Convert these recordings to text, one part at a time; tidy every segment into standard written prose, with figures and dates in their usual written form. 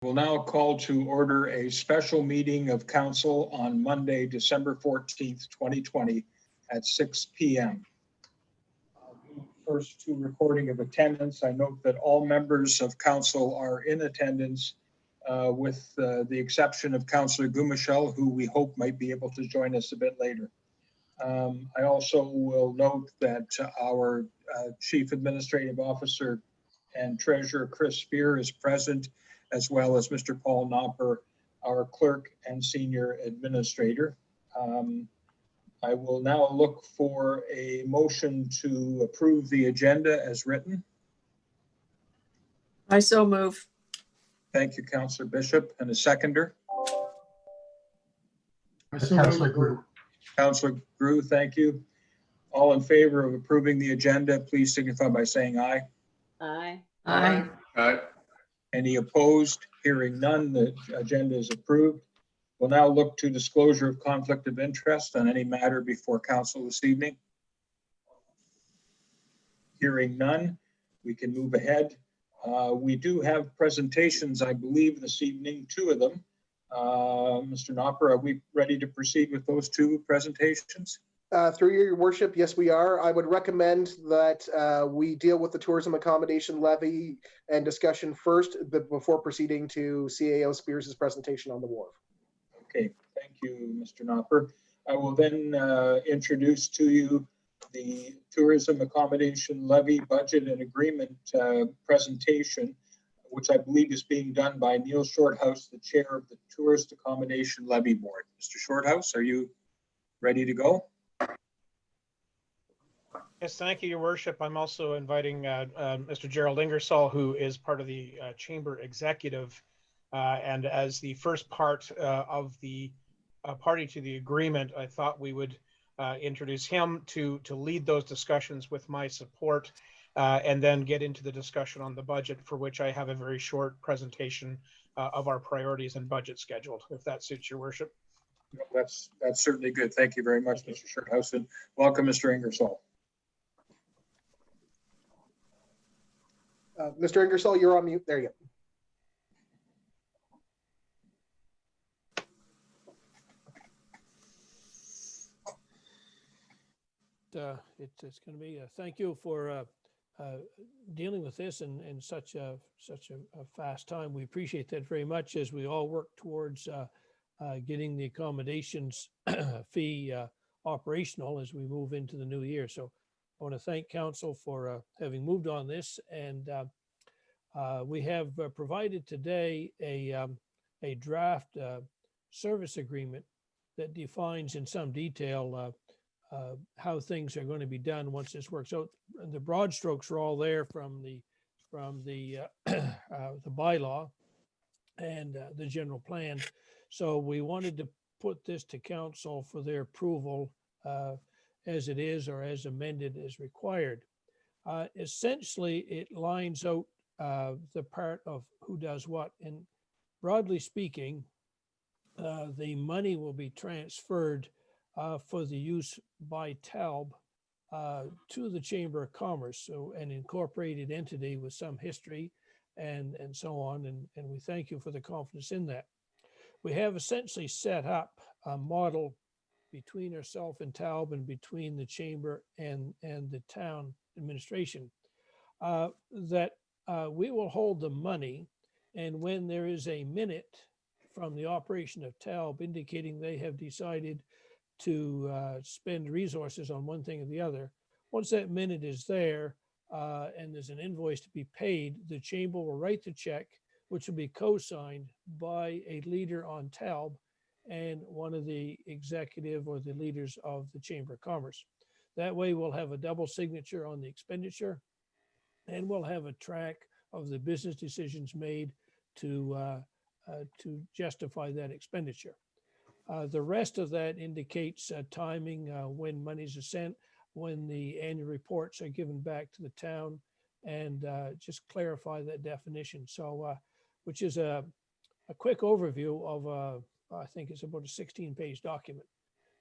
We'll now call to order a special meeting of council on Monday, December 14th, 2020 at 6 p.m. First to recording of attendance. I note that all members of council are in attendance with the exception of Councillor Gumashel, who we hope might be able to join us a bit later. I also will note that our Chief Administrative Officer and Treasurer Chris Spear is present, as well as Mr. Paul Knopper, our Clerk and Senior Administrator. I will now look for a motion to approve the agenda as written. I so move. Thank you, Councillor Bishop. And a seconder? Councillor Groux. Councillor Groux, thank you. All in favor of approving the agenda, please signify by saying aye. Aye. Aye. Aye. Any opposed? Hearing none, the agenda is approved. We'll now look to disclosure of conflict of interest on any matter before council this evening. Hearing none, we can move ahead. We do have presentations, I believe, this evening, two of them. Mr. Knopper, are we ready to proceed with those two presentations? Through your worship, yes, we are. I would recommend that we deal with the tourism accommodation levy and discussion first before proceeding to CAO Spears' presentation on the wharf. Okay, thank you, Mr. Knopper. I will then introduce to you the tourism accommodation levy budget and agreement presentation, which I believe is being done by Neil Shorthouse, the chair of the Tourist Accommodation Levy Board. Mr. Shorthouse, are you ready to go? Yes, thank you, Your Worship. I'm also inviting Mr. Gerald Ingersoll, who is part of the Chamber Executive, and as the first part of the party to the agreement, I thought we would introduce him to lead those discussions with my support, and then get into the discussion on the budget, for which I have a very short presentation of our priorities and budget scheduled, if that suits Your Worship. That's certainly good. Thank you very much, Mr. Shorthouse, and welcome, Mr. Ingersoll. Mr. Ingersoll, you're on mute. There you go. It's going to be thank you for dealing with this in such a fast time. We appreciate that very much as we all work towards getting the accommodations fee operational as we move into the new year. So I want to thank council for having moved on this, and we have provided today a draft service agreement that defines in some detail how things are going to be done once this works out. The broad strokes are all there from the bylaw and the general plan. So we wanted to put this to council for their approval as it is, or as amended as required. Essentially, it lines out the part of who does what. And broadly speaking, the money will be transferred for the use by TALB to the Chamber of Commerce, so an incorporated entity with some history and so on. And we thank you for the confidence in that. We have essentially set up a model between ourselves and TALB and between the Chamber and the town administration that we will hold the money, and when there is a minute from the operation of TALB indicating they have decided to spend resources on one thing or the other, once that minute is there and there's an invoice to be paid, the Chamber will write the check, which will be co-signed by a leader on TALB and one of the executive or the leaders of the Chamber of Commerce. That way we'll have a double signature on the expenditure, and we'll have a track of the business decisions made to justify that expenditure. The rest of that indicates timing, when monies are sent, when the annual reports are given back to the town, and just clarify that definition. So, which is a quick overview of I think it's about a 16-page document.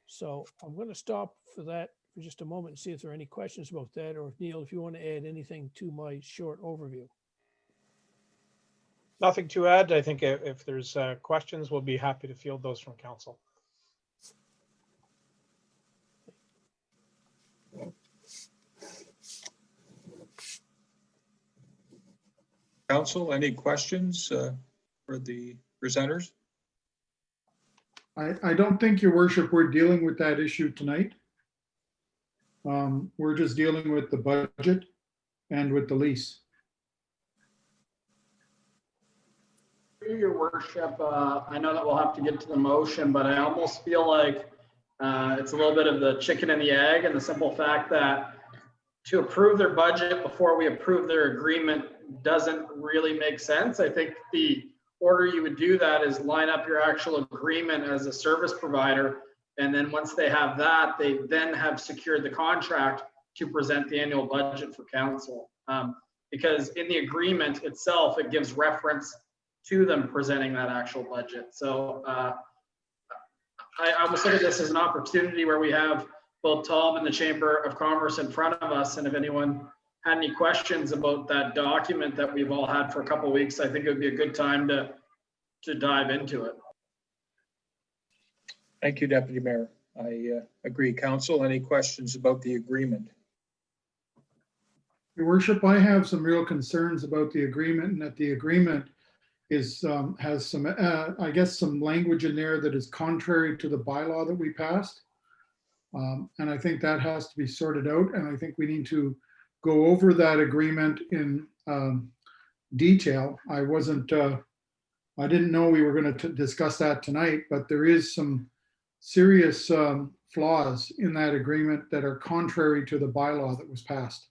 So I'm going to stop for that for just a moment and see if there are any questions about that, or if Neil, if you want to add anything to my short overview. Nothing to add. I think if there's questions, we'll be happy to field those from council. Council, any questions for the presenters? I don't think, Your Worship, we're dealing with that issue tonight. We're just dealing with the budget and with the lease. Through your worship, I know that we'll have to get to the motion, but I almost feel like it's a little bit of the chicken and the egg, and the simple fact that to approve their budget before we approve their agreement doesn't really make sense. I think the order you would do that is line up your actual agreement as a service provider, and then once they have that, they then have secured the contract to present the annual budget for council. Because in the agreement itself, it gives reference to them presenting that actual budget. So I almost look at this as an opportunity where we have both Tom and the Chamber of Commerce in front of us. And if anyone had any questions about that document that we've all had for a couple of weeks, I think it would be a good time to dive into it. Thank you, Deputy Mayor. I agree. Council, any questions about the agreement? Your Worship, I have some real concerns about the agreement, and that the agreement is has some, I guess, some language in there that is contrary to the bylaw that we passed. And I think that has to be sorted out. And I think we need to go over that agreement in detail. I didn't know we were going to discuss that tonight, but there is some serious flaws in that agreement that are contrary to the bylaw that was passed.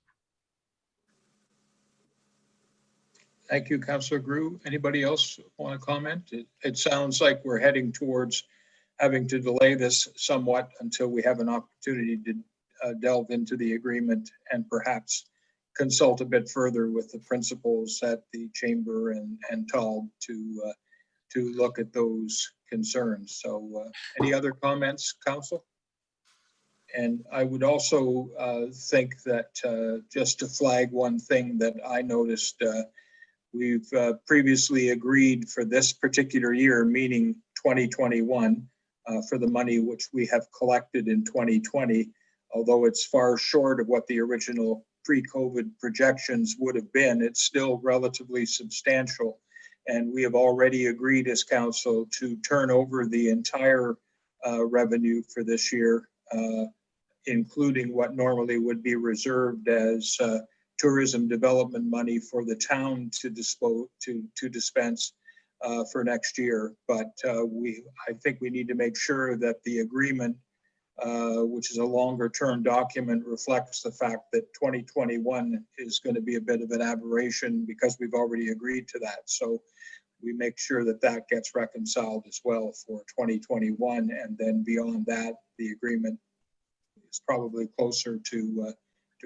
Thank you, Councillor Grew. Anybody else want to comment? It sounds like we're heading towards having to delay this somewhat until we have an opportunity to delve into the agreement and perhaps consult a bit further with the principals at the Chamber and TALB to look at those concerns. So any other comments, Council? And I would also think that just to flag one thing that I noticed, we've previously agreed for this particular year, meaning 2021, for the money which we have collected in 2020, although it's far short of what the original pre-COVID projections would have been, it's still relatively substantial. And we have already agreed as council to turn over the entire revenue for this year, including what normally would be reserved as tourism development money for the town to dispense for next year. But I think we need to make sure that the agreement, which is a longer term document, reflects the fact that 2021 is going to be a bit of an aberration because we've already agreed to that. So we make sure that that gets reconciled as well for 2021. And then beyond that, the agreement is probably closer to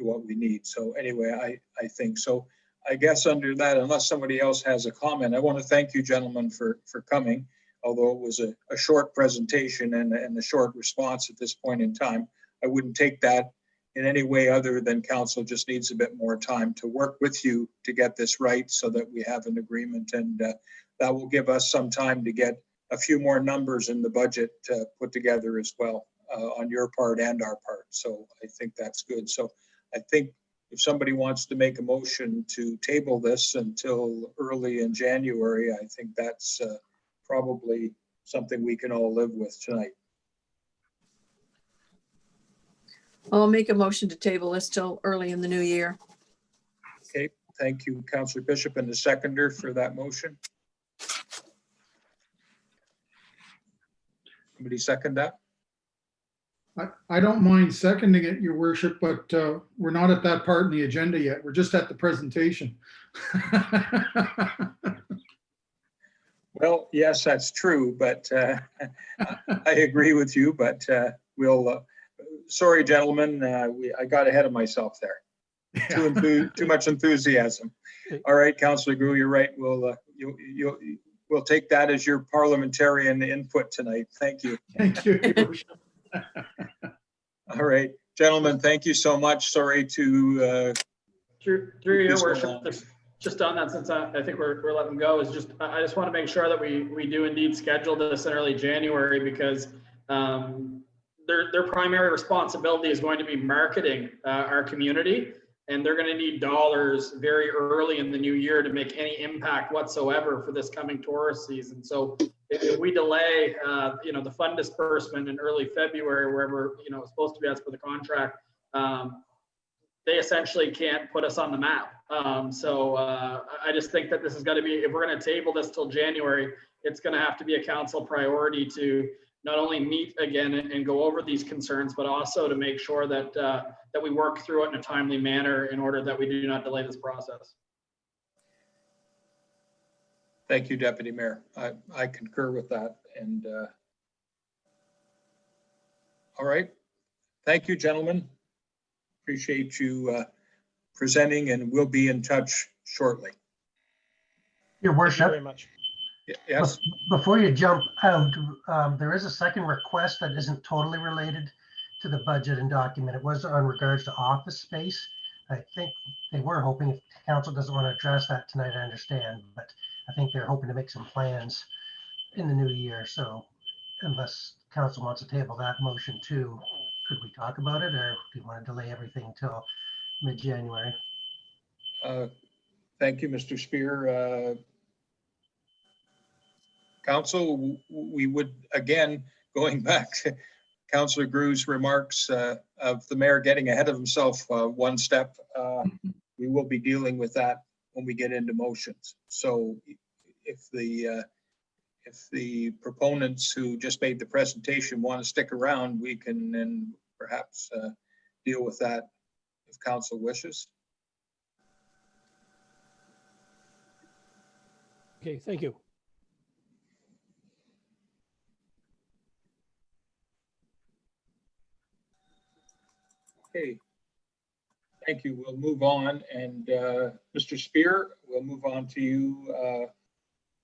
what we need. So anyway, I think so. I guess under that, unless somebody else has a comment, I want to thank you gentlemen for coming, although it was a short presentation and a short response at this point in time. I wouldn't take that in any way other than council just needs a bit more time to work with you to get this right so that we have an agreement, and that will give us some time to get a few more numbers in the budget put together as well on your part and our part. So I think that's good. So I think if somebody wants to make a motion to table this until early in January, I think that's probably something we can all live with tonight. I'll make a motion to table this till early in the new year. Okay, thank you, Councillor Bishop, and the seconder for that motion. Somebody second that? I don't mind seconding it, Your Worship, but we're not at that part in the agenda yet. We're just at the presentation. Well, yes, that's true, but I agree with you, but we'll, sorry, gentlemen, I got ahead of myself there. Too much enthusiasm. All right, Councillor Grew, you're right. We'll take that as your parliamentarian input tonight. Thank you. Thank you, Your Worship. All right, gentlemen, thank you so much. Sorry to Through your worship, just on that, since I think we're letting go, is just, I just want to make sure that we do indeed schedule this in early January, because their primary responsibility is going to be marketing our community, and they're going to need dollars very early in the new year to make any impact whatsoever for this coming tourist season. So if we delay, the fund disbursement in early February, wherever, it's supposed to be as per the contract, they essentially can't put us on the map. So I just think that this is going to be, if we're going to table this till January, it's going to have to be a council priority to not only meet again and go over these concerns, but also to make sure that that we work through it in a timely manner in order that we do not delay this process. Thank you, Deputy Mayor. I concur with that. And all right. Thank you, gentlemen. Appreciate you presenting, and we'll be in touch shortly. Your Thank you worship, very much. Yes, before you jump out, there is a second request that isn't totally related to the budget and document. It was on regards to office space. I think they were hoping, if council doesn't want to address that tonight, I understand, but I think they're hoping to make some plans in the new year. So unless council wants to table that motion too, could we talk about it, or do you want to delay everything till mid-January? thank you, Mr. Spear. Council, we would, again, going back to Councillor Grew's remarks of the mayor getting ahead of himself one step, we will be dealing with that when we get into motions. So if the proponents who just made the presentation want to stick around, we can then perhaps deal with that if council wishes. Okay, thank you. Okay. Thank you. We'll move on. And Mr. Spear, we'll move on to you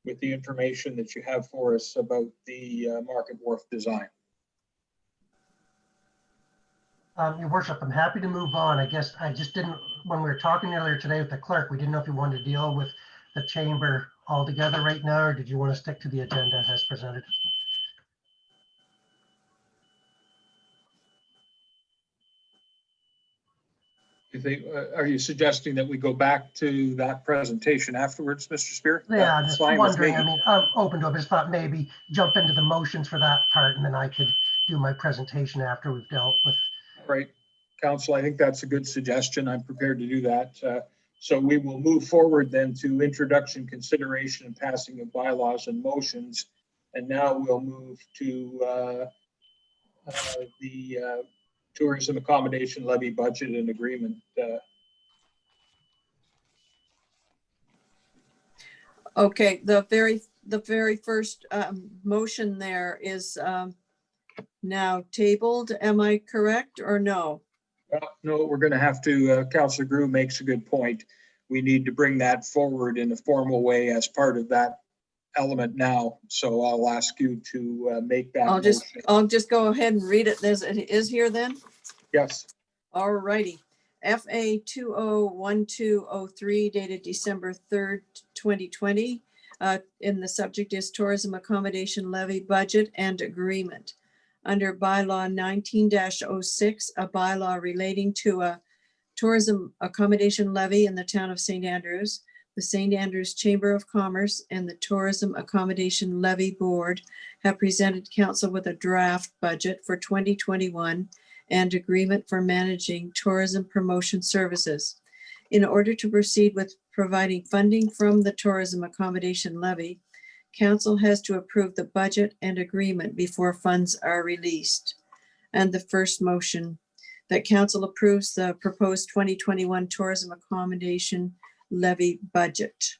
with the information that you have for us about the Market Wharf design. Your worship, I'm happy to move on. I guess I just didn't, when we were talking earlier today with the clerk, we didn't know if you wanted to deal with the chamber altogether right now, or did you want to stick to the agenda as presented? You think, are you suggesting that we go back to that presentation afterwards, Mr. Spear? Yeah, I'm That's just fine with wondering, me. I mean, I'm open to it, but just thought maybe jump into the motions for that part, and then I could do my presentation after we've dealt with. Right, Council, I think that's a good suggestion. I'm prepared to do that. So we will move forward then to introduction, consideration, and passing of bylaws and motions. And now we'll move to the tourism accommodation levy budget and agreement. Okay, the very first motion there is now tabled. Am I correct or no? No, we're going to have to, Councillor Grew makes a good point. We need to bring that forward in a formal way as part of that element now. So I'll ask you to make that motion. I'll just go ahead and read it as it is here then. Yes. All righty. FA 201203 dated December 3rd, 2020. And the subject is tourism accommodation levy budget and agreement. Under bylaw 19-06, a bylaw relating to a tourism accommodation levy in the town of St. Andrews, the St. Andrews Chamber of Commerce and the Tourism Accommodation Levy Board have presented council with a draft budget for 2021 and agreement for managing tourism promotion services. In order to proceed with providing funding from the tourism accommodation levy, council has to approve the budget and agreement before funds are released. And the first motion, that council approves the proposed 2021 tourism accommodation levy budget.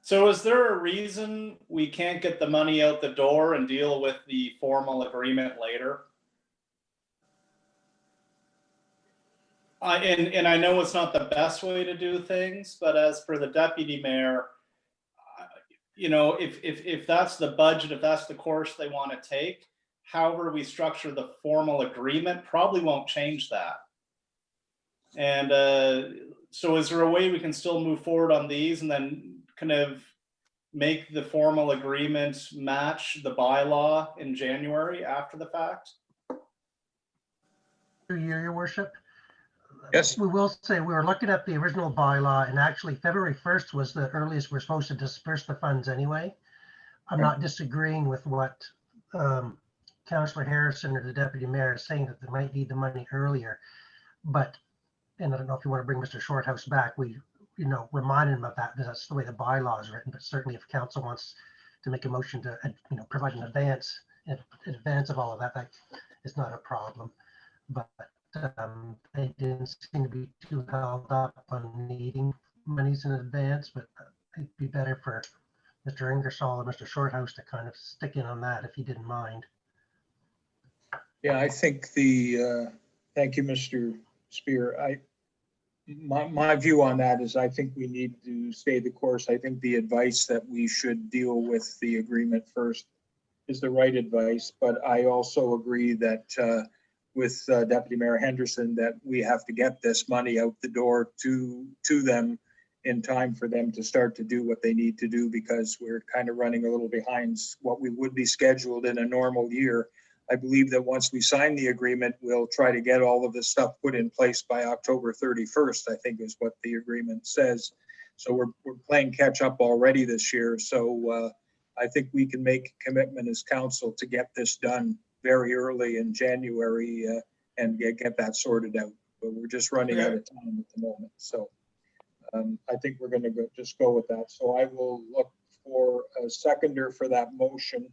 So is there a reason we can't get the money out the door and deal with the formal agreement later? And I know it's not the best way to do things, but as for the deputy mayor, you know, if that's the budget, if that's the course they want to take, however we structure the formal agreement probably won't change that. And so is there a way we can still move forward on these and then kind of make the formal agreement match the bylaw in January after the fact? Through you, your worship. Yes. We will say we were looking at the original bylaw, and actually February 1st was the earliest we're supposed to disperse the funds anyway. I'm not disagreeing with what Councillor Harrison or the deputy mayor is saying, that they might need the money earlier. But, and I don't know if you want to bring Mr. Shorthouse back, we, remind him of that, because that's the way the bylaw is written. But certainly if council wants to make a motion to, provide an advance, in advance of all of that, that is not a problem. But they didn't seem to be too held up on needing monies in advance, but it'd be better for Mr. Ingersoll or Mr. Shorthouse to kind of stick in on that if he didn't mind. Yeah, I think thank you, Mr. Spear. My view on that is I think we need to stay the course. I think the advice that we should deal with the agreement first is the right advice, but I also agree that with Deputy Mayor Henderson, that we have to get this money out the door to them in time for them to start to do what they need to do, because we're kind of running a little behind what we would be scheduled in a normal year. I believe that once we sign the agreement, we'll try to get all of this stuff put in place by October 31st, I think is what the agreement says. So we're playing catch up already this year. So I think we can make a commitment as council to get this done very early in January and get that sorted out. But we're just running out of time at the moment. So I think we're going to just go with that. So I will look for a seconder for that motion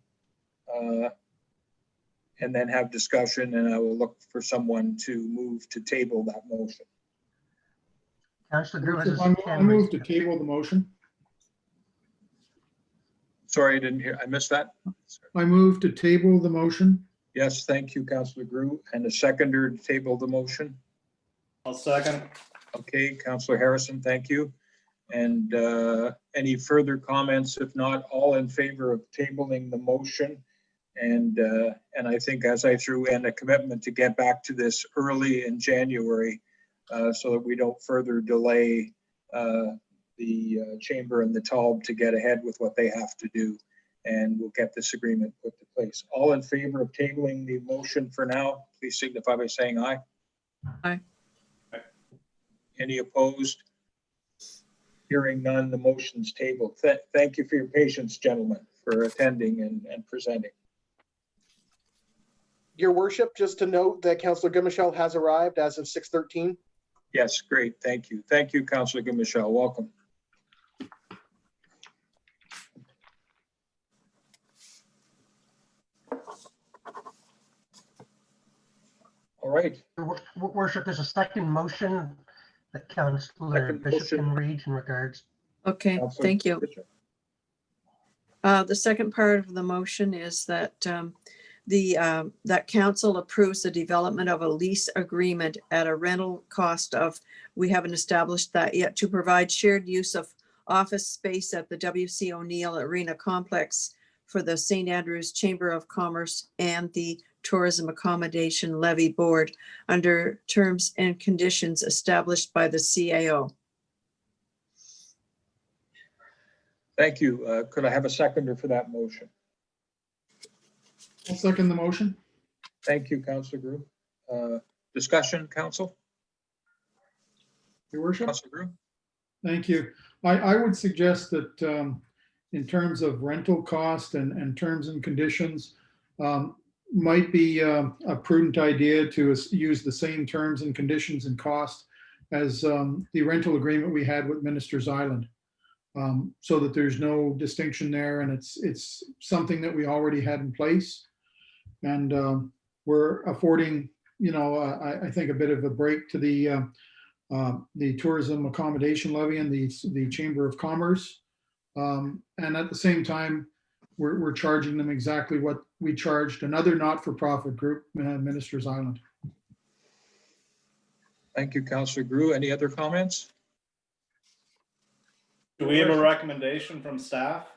and then have discussion, and I will look for someone to move to table that motion. Councillor Drew has his I hand move raised. to table the motion. Sorry, I didn't hear. I missed that. I move to table the motion. Yes, thank you, Councillor Grew. And a seconder to table the motion. I'll second. Okay, Councillor Harrison, thank you. And any further comments? If not, all in favor of tabling the motion. And I think as I threw in a commitment to get back to this early in January so that we don't further delay the chamber and the TALB to get ahead with what they have to do. And we'll get this agreement put to place. All in favor of tabling the motion for now, please signify by saying aye. Aye. Any opposed? Hearing none, the motion's tabled. Thank you for your patience, gentlemen, for attending and presenting. Your worship, just to note that Councillor Goodmichelle has arrived as of 6:13. Yes, great. Thank you. Thank you, Councillor Goodmichelle. Welcome. All right. Worship, there's a second motion that Councillor Second Bishop motion. can read in regards. Okay, Councillor thank you. Bishop. The second part of the motion is that that council approves the development of a lease agreement at a rental cost of, we haven't established that yet, to provide shared use of office space at the W.C. O'Neill Arena Complex for the St. Andrews Chamber of Commerce and the Tourism Accommodation Levy Board under terms and conditions established by the CAO. Thank you. Could I have a seconder for that motion? I'll second the motion. Thank you, Councillor Grew. Discussion, Council? Your worship. Councillor Grew? Thank you. I would suggest that in terms of rental cost and terms and conditions, might be a prudent idea to use the same terms and conditions and cost as the rental agreement we had with Minister's Island. So that there's no distinction there, and it's something that we already had in place. And we're affording, I think a bit of a break to the tourism accommodation levy and the Chamber of Commerce. And at the same time, we're charging them exactly what we charged another not-for-profit group, Minister's Island. Thank you, Councillor Grew. Any other comments? Do we have a recommendation from staff?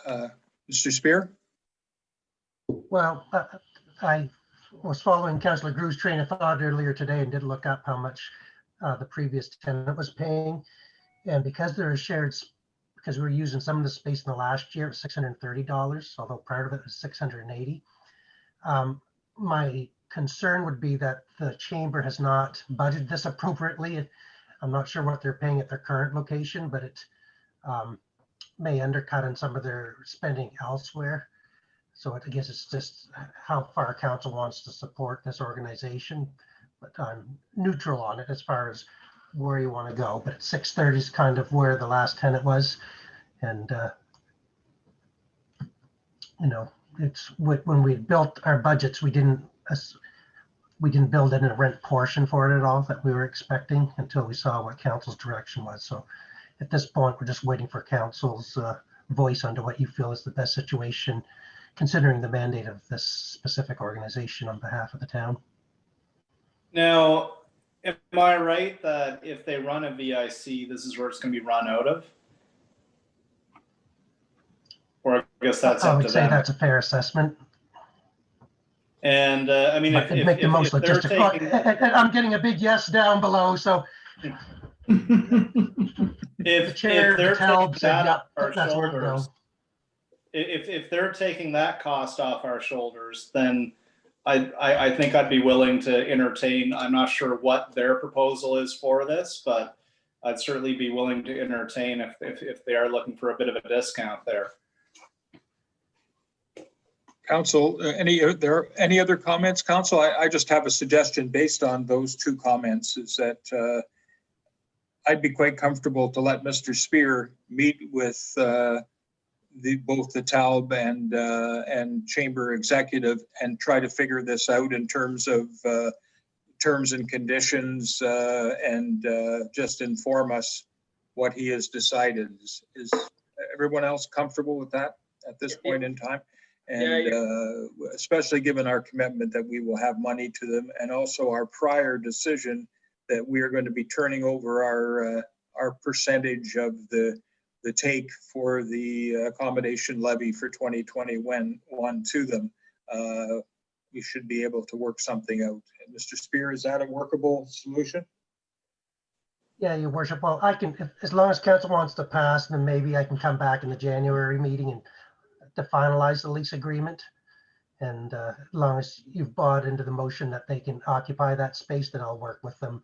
Mr. Spear? Well, I was following Councillor Grew's train of thought earlier today and did look up how much the previous tenant was paying. And because there is because we were using some of the space in the last year, it was $630, although part of it was $680. My concern would be that the chamber has not budgeted this appropriately. I'm not sure what they're paying at their current location, but it may undercut on some of their spending elsewhere. So I guess it's just how far council wants to support this organization, but I'm neutral on it as far as where you want to go. But 630 is kind of where the last tenant was, and you know, it's when we built our budgets, we didn't build in a rent portion for it at all that we were expecting until we saw what council's direction was. So at this point, we're just waiting for council's voice onto what you feel is the best situation, considering the mandate of this specific organization on behalf of the town. Now, am I right that if they run a VIC, this is where it's going to be run out of? Or I guess that's I up would to say them. that's a fair assessment. And I mean, But it'd make the most if they're logistical. taking, I'm getting a big yes down below, so the if chair, they're the tab taking said, that off yeah, our that's where to go. shoulders, if they're taking that cost off our shoulders, then I think I'd be willing to entertain. I'm not sure what their proposal is for this, but I'd certainly be willing to entertain if they are looking for a bit of a discount there. Council, any other comments, Council? I just have a suggestion based on those two comments, is that I'd be quite comfortable to let Mr. Spear meet with both the TALB and Chamber Executive and try to figure this out in terms of terms and conditions and just inform us what he has decided. Is everyone else comfortable with that at this point in time? And especially given our commitment that we will have money to them, and also our prior decision that we are going to be turning over our percentage of the take for the accommodation levy for 2021 to them. We should be able to work something out. Mr. Spear, is that a workable solution? Yeah, Your Worship. Well, I can, as long as council wants to pass, then maybe I can come back in the January meeting and to finalize the lease agreement. And as long as you've bought into the motion that they can occupy that space, then I'll work with them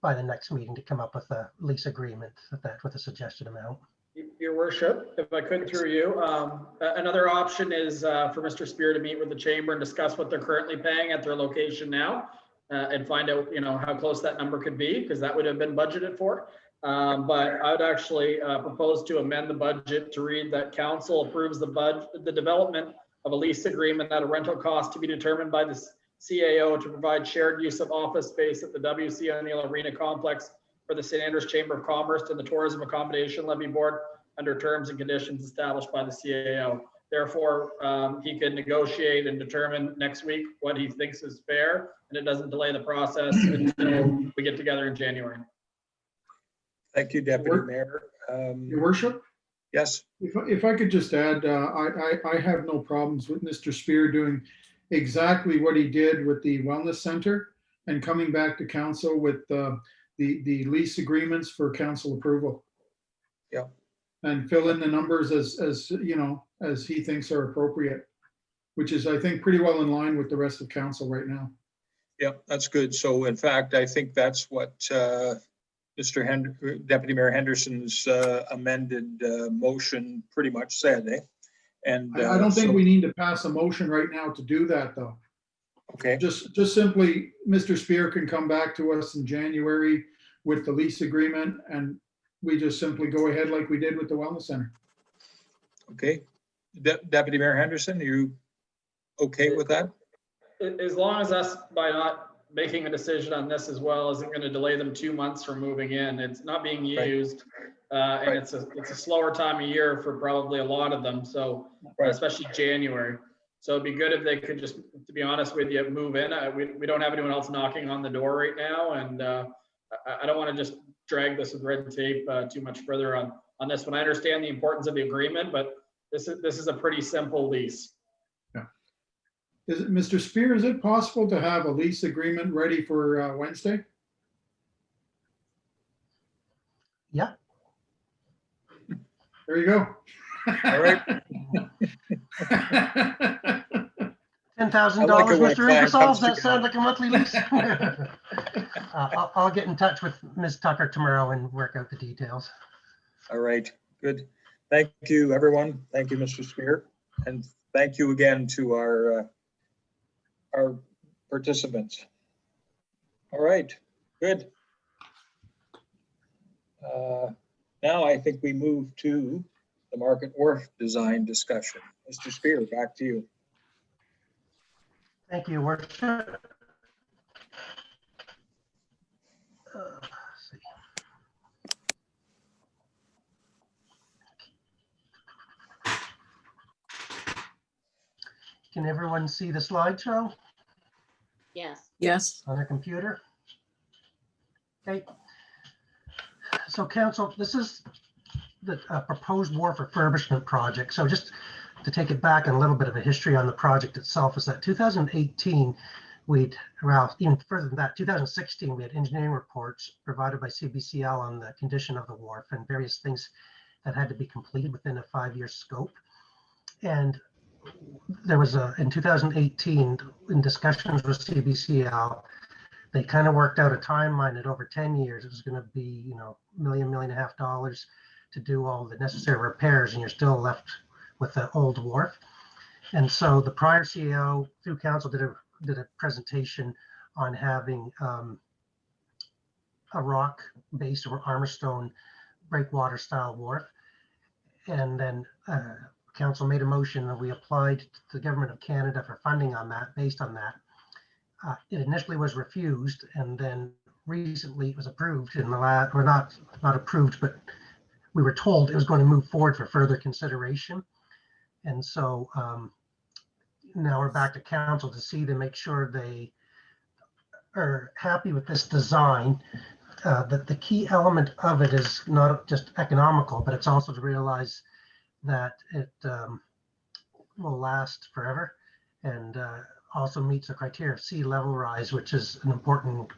by the next meeting to come up with a lease agreement with a suggested amount. Your Worship, if I could through you, another option is for Mr. Spear to meet with the chamber and discuss what they're currently paying at their location now and find out, you know, how close that number could be, because that would have been budgeted for. But I would actually propose to amend the budget to read that council approves the development of a lease agreement at a rental cost to be determined by the CAO to provide shared use of office space at the W.C. O'Neill Arena Complex for the St. Andrews Chamber of Commerce and the Tourism Accommodation Levy Board under terms and conditions established by the CAO. Therefore, he could negotiate and determine next week what he thinks is fair, and it doesn't delay the process until we get together in January. Thank you, Deputy Mayor. Your Worship? Yes. If I could just add, I have no problems with Mr. Spear doing exactly what he did with the Wellness Center and coming back to council with the lease agreements for council approval. Yeah. And fill in the numbers as you know, as he thinks are appropriate, which is, I think, pretty well in line with the rest of council right now. Yeah, that's good. So in fact, I think that's what Deputy Mayor Henderson's amended motion pretty much said, eh? And I don't think we need to pass a motion right now to do that, though. Okay. Just simply, Mr. Spear can come back to us in January with the lease agreement, and we just simply go ahead like we did with the Wellness Center. Okay. Deputy Mayor Henderson, are you okay with that? As long as us, by not making a decision on this as well, isn't going to delay them 2 months from moving in. It's not being used, and it's a slower time of year for probably a lot of them. So especially January. So it'd be good if they could just, to be honest with you, move in. We don't have anyone else knocking on the door right now, and I don't want to just drag this with red tape too much further on this one. I understand the importance of the agreement, but this is a pretty simple lease. Is it, Mr. Spear, is it possible to have a lease agreement ready for Wednesday? Yeah. There you go. All right. $10,000, I like it when a Mr. plan Ingersoll? comes Does that together. sound like a monthly lease? I'll get in touch with Ms. Tucker tomorrow and work out the details. All right, good. Thank you, everyone. Thank you, Mr. Spear. And thank you again to our participants. All right, good. Now I think we move to the Market Wharf design discussion. Mr. Spear, back to you. Thank you, Worship. Let's see. Can everyone see the slideshow Yes. Yes. on their computer? Okay. So council, this is the proposed wharf refurbishment project. So just to take it back and a little bit of a history on the project itself is that 2018, well, even further than that, 2016, we had engineering reports provided by CBCL on the condition of the wharf and various things that had to be completed within a 5-year scope. And there was in 2018, in discussions with CBCL, they kind of worked out a timeline that over 10 years, it was going to be, $1 million, $1.5 million to do all the necessary repairs, and you're still left with the old wharf. And so the prior CEO through council did a presentation on having a rock-based or armorstone breakwater style wharf. And then council made a motion and we applied to the government of Canada for funding on that, based on that. It initially was refused, and then recently it was approved in the last, or not approved, but we were told it was going to move forward for further consideration. And so now we're back to council to see to make sure they are happy with this design. That the key element of it is not just economical, but it's also to realize that it will last forever and also meets the criteria of sea level rise, which is an important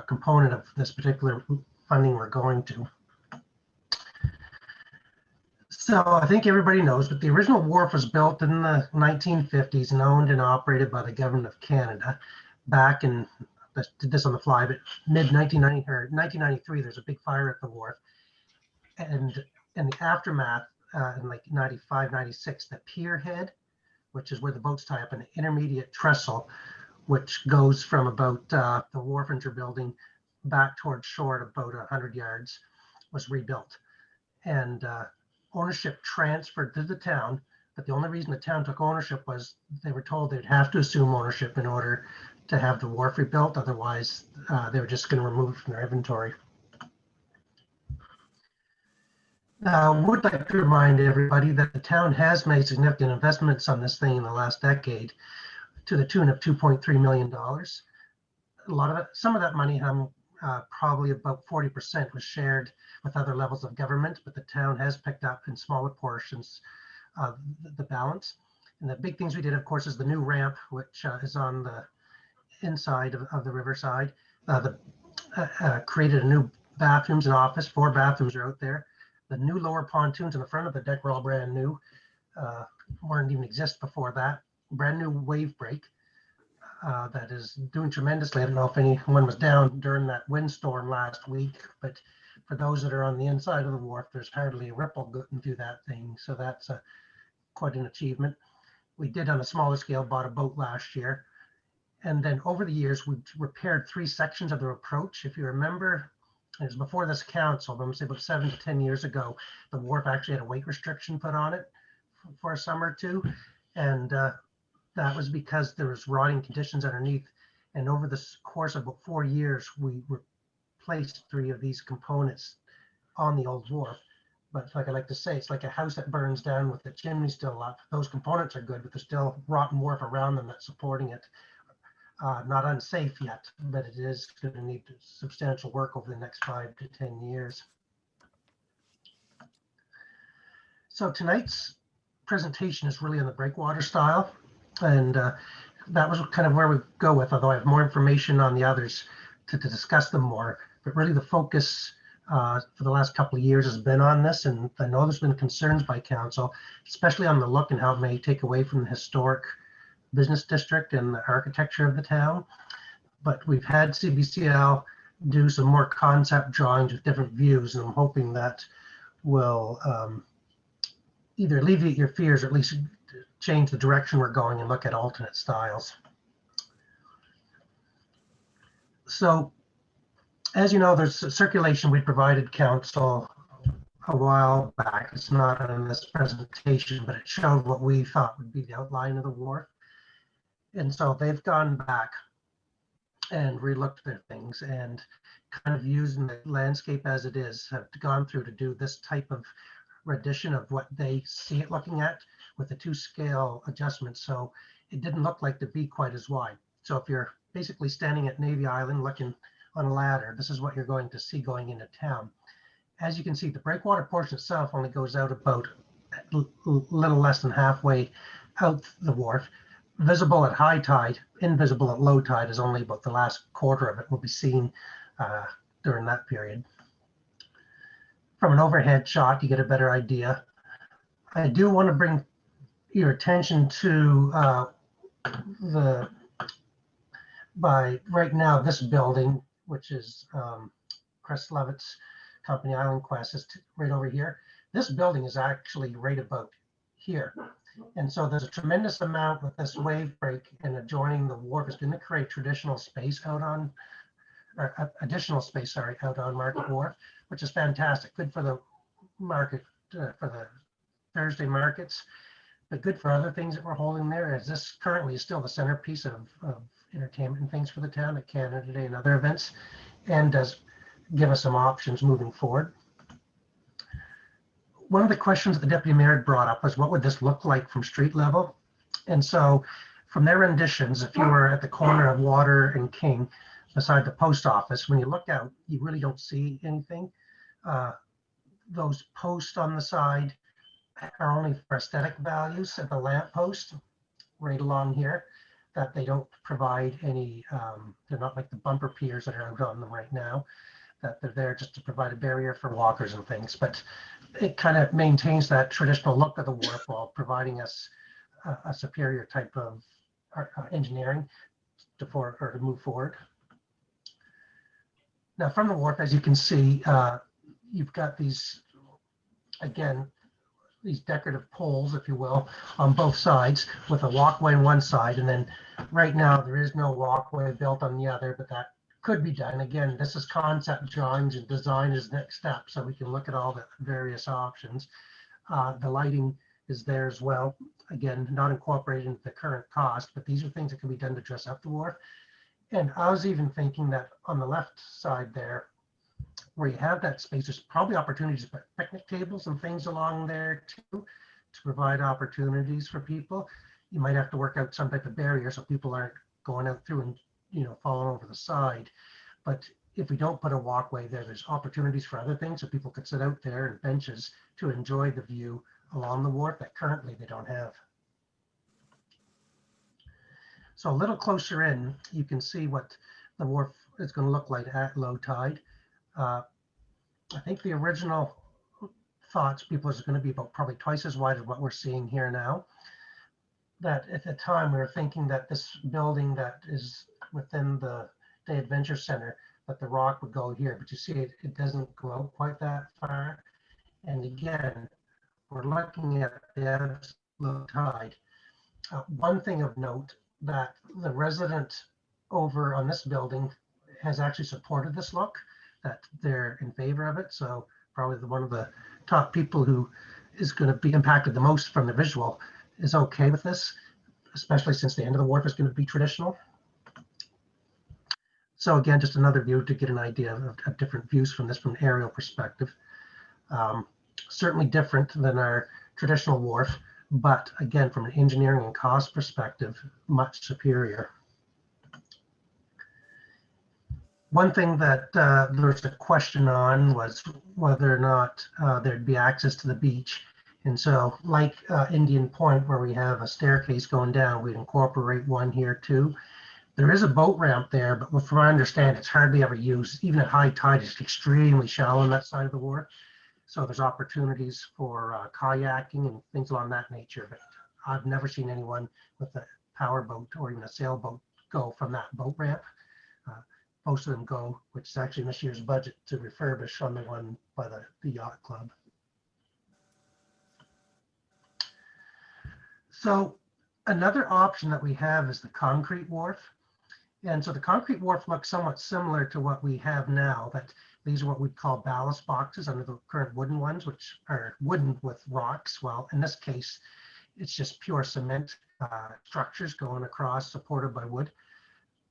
component of this particular funding we're going to. So I think everybody knows, but the original wharf was built in the 1950s and owned and operated by the government of Canada. Back in, let's did this on the fly, but mid 1993, there's a big fire at the wharf. And in the aftermath, in like 95, 96, the pier head, which is where the boats tie up, an intermediate trestle, which goes from about the Wharfinger building back towards shore at about 100 yards, was rebuilt. And ownership transferred to the town, but the only reason the town took ownership was they were told they'd have to assume ownership in order to have the wharf rebuilt. Otherwise, they were just going to remove it from their inventory. Now, I would like to remind everybody that the town has made significant investments on this thing in the last decade to the tune of $2.3 million. A lot of it, some of that money, probably about 40% was shared with other levels of government, but the town has picked up in smaller portions the balance. And the big things we did, of course, is the new ramp, which is on the inside of the riverside. Created a new bathrooms and office, 4 bathrooms are out there. The new lower pontoons in the front of the deck were all brand new. Weren't even exist before that. Brand new wave break that is doing tremendously. I don't know if anyone was down during that windstorm last week, but for those that are on the inside of the wharf, there's hardly a ripple going through that thing. So that's quite an achievement. We did on a smaller scale, bought a boat last year. And then over the years, we've repaired 3 sections of the approach. If you remember, it was before this council, I'm going to say about 7 to 10 years ago, the wharf actually had a weight restriction put on it for a summer or two. And that was because there was rotting conditions underneath. And over the course of about 4 years, we replaced 3 of these components on the old wharf. But like I like to say, it's like a house that burns down with the chimney still up. Those components are good, but there's still rotten wharf around them that's supporting it. Not unsafe yet, but it is going to need substantial work over the next 5 to 10 years. So tonight's presentation is really on the breakwater style. And that was kind of where we go with, although I have more information on the others to discuss them more. But really the focus for the last couple of years has been on this. And I know there's been concerns by council, especially on the look and how it may take away from the historic business district and the architecture of the town. But we've had CBCL do some more concept drawings with different views, and I'm hoping that will either alleviate your fears or at least change the direction we're going and look at alternate styles. So, as you know, there's a circulation we provided council a while back. It's not in this presentation, but it showed what we thought would be the outline of the wharf. And so they've gone back and relooked their things and kind of using the landscape as it is, have gone through to do this type of rendition of what they see it looking at with the 2-scale adjustment. So it didn't look like to be quite as wide. So if you're basically standing at Navy Island looking on a ladder, this is what you're going to see going into town. As you can see, the breakwater portion itself only goes out about a little less than halfway out the wharf. Visible at high tide, invisible at low tide is only about the last quarter of it will be seen during that period. From an overhead shot, you get a better idea. I do want to bring your attention to by right now, this building, which is Chris Levitt's company, Island Quest, is right over here. This building is actually right about here. And so there's a tremendous amount with this wave break and adjoining the wharf is going to create additional space out on Market Wharf, which is fantastic. Good for the market, for the Thursday markets, but good for other things that we're holding there, as this currently is still the centerpiece of entertainment and things for the town at Canada Day and other events, and does give us some options moving forward. One of the questions that the deputy mayor brought up was, what would this look like from street level? And so from their renditions, if you were at the corner of Water and King beside the post office, when you look out, you really don't see anything. Those posts on the side are only for aesthetic values at the lamp post right along here, that they don't provide any, they're not like the bumper piers that are out on them right now, that they're there just to provide a barrier for walkers and things. But it kind of maintains that traditional look of the wharf while providing us a superior type of engineering to move forward. Now from the wharf, as you can see, you've got these, again, these decorative poles, if you will, on both sides with a walkway on one side. And then right now there is no walkway built on the other, but that could be done. Again, this is concept drawings and design is next step. So we can look at all the various options. The lighting is there as well. Again, not incorporated into the current cost, but these are things that can be done to dress up the wharf. And I was even thinking that on the left side there, where you have that space, there's probably opportunities to put picnic tables and things along there too, to provide opportunities for people. You might have to work out some type of barrier so people aren't going out through and, falling over the side. But if we don't put a walkway there, there's opportunities for other things, so people could sit out there and benches to enjoy the view along the wharf that currently they don't have. So a little closer in, you can see what the wharf is going to look like at low tide. I think the original thoughts, people, is going to be about probably twice as wide as what we're seeing here now. That at the time we were thinking that this building that is within the Day Adventure Center, that the rock would go here, but you see it doesn't go out quite that far. And again, we're looking at the low tide. One thing of note, that the resident over on this building has actually supported this look, that they're in favor of it. So probably one of the top people who is going to be impacted the most from the visual is okay with this, especially since the end of the wharf is going to be traditional. So again, just another view to get an idea of different views from this, from an aerial perspective. Certainly different than our traditional wharf, but again, from an engineering and cost perspective, much superior. One thing that there was a question on was whether or not there'd be access to the beach. And so like Indian Point, where we have a staircase going down, we'd incorporate one here too. There is a boat ramp there, but from what I understand, it's hardly ever used. Even at high tide, it's extremely shallow on that side of the wharf. So there's opportunities for kayaking and things along that nature. But I've never seen anyone with a power boat or even a sailboat go from that boat ramp. Most of them go, which is actually in this year's budget, to refurbish on the one by the yacht club. So another option that we have is the concrete wharf. And so the concrete wharf looks somewhat similar to what we have now, that these are what we'd call ballast boxes under the current wooden ones, which are wooden with rocks. Well, in this case, it's just pure cement structures going across supported by wood.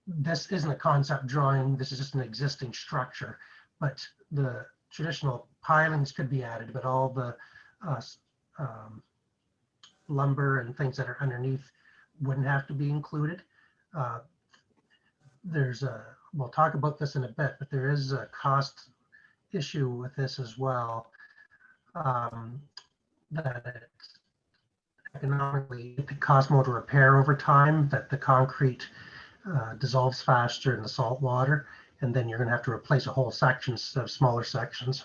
This isn't a concept drawing, this is just an existing structure, but the traditional pilings could be added, but all the lumber and things that are underneath wouldn't have to be included. We'll talk about this in a bit, but there is a cost issue with this as well. That economically, it costs more to repair over time, that the concrete dissolves faster in the salt water, and then you're going to have to replace a whole section of smaller sections.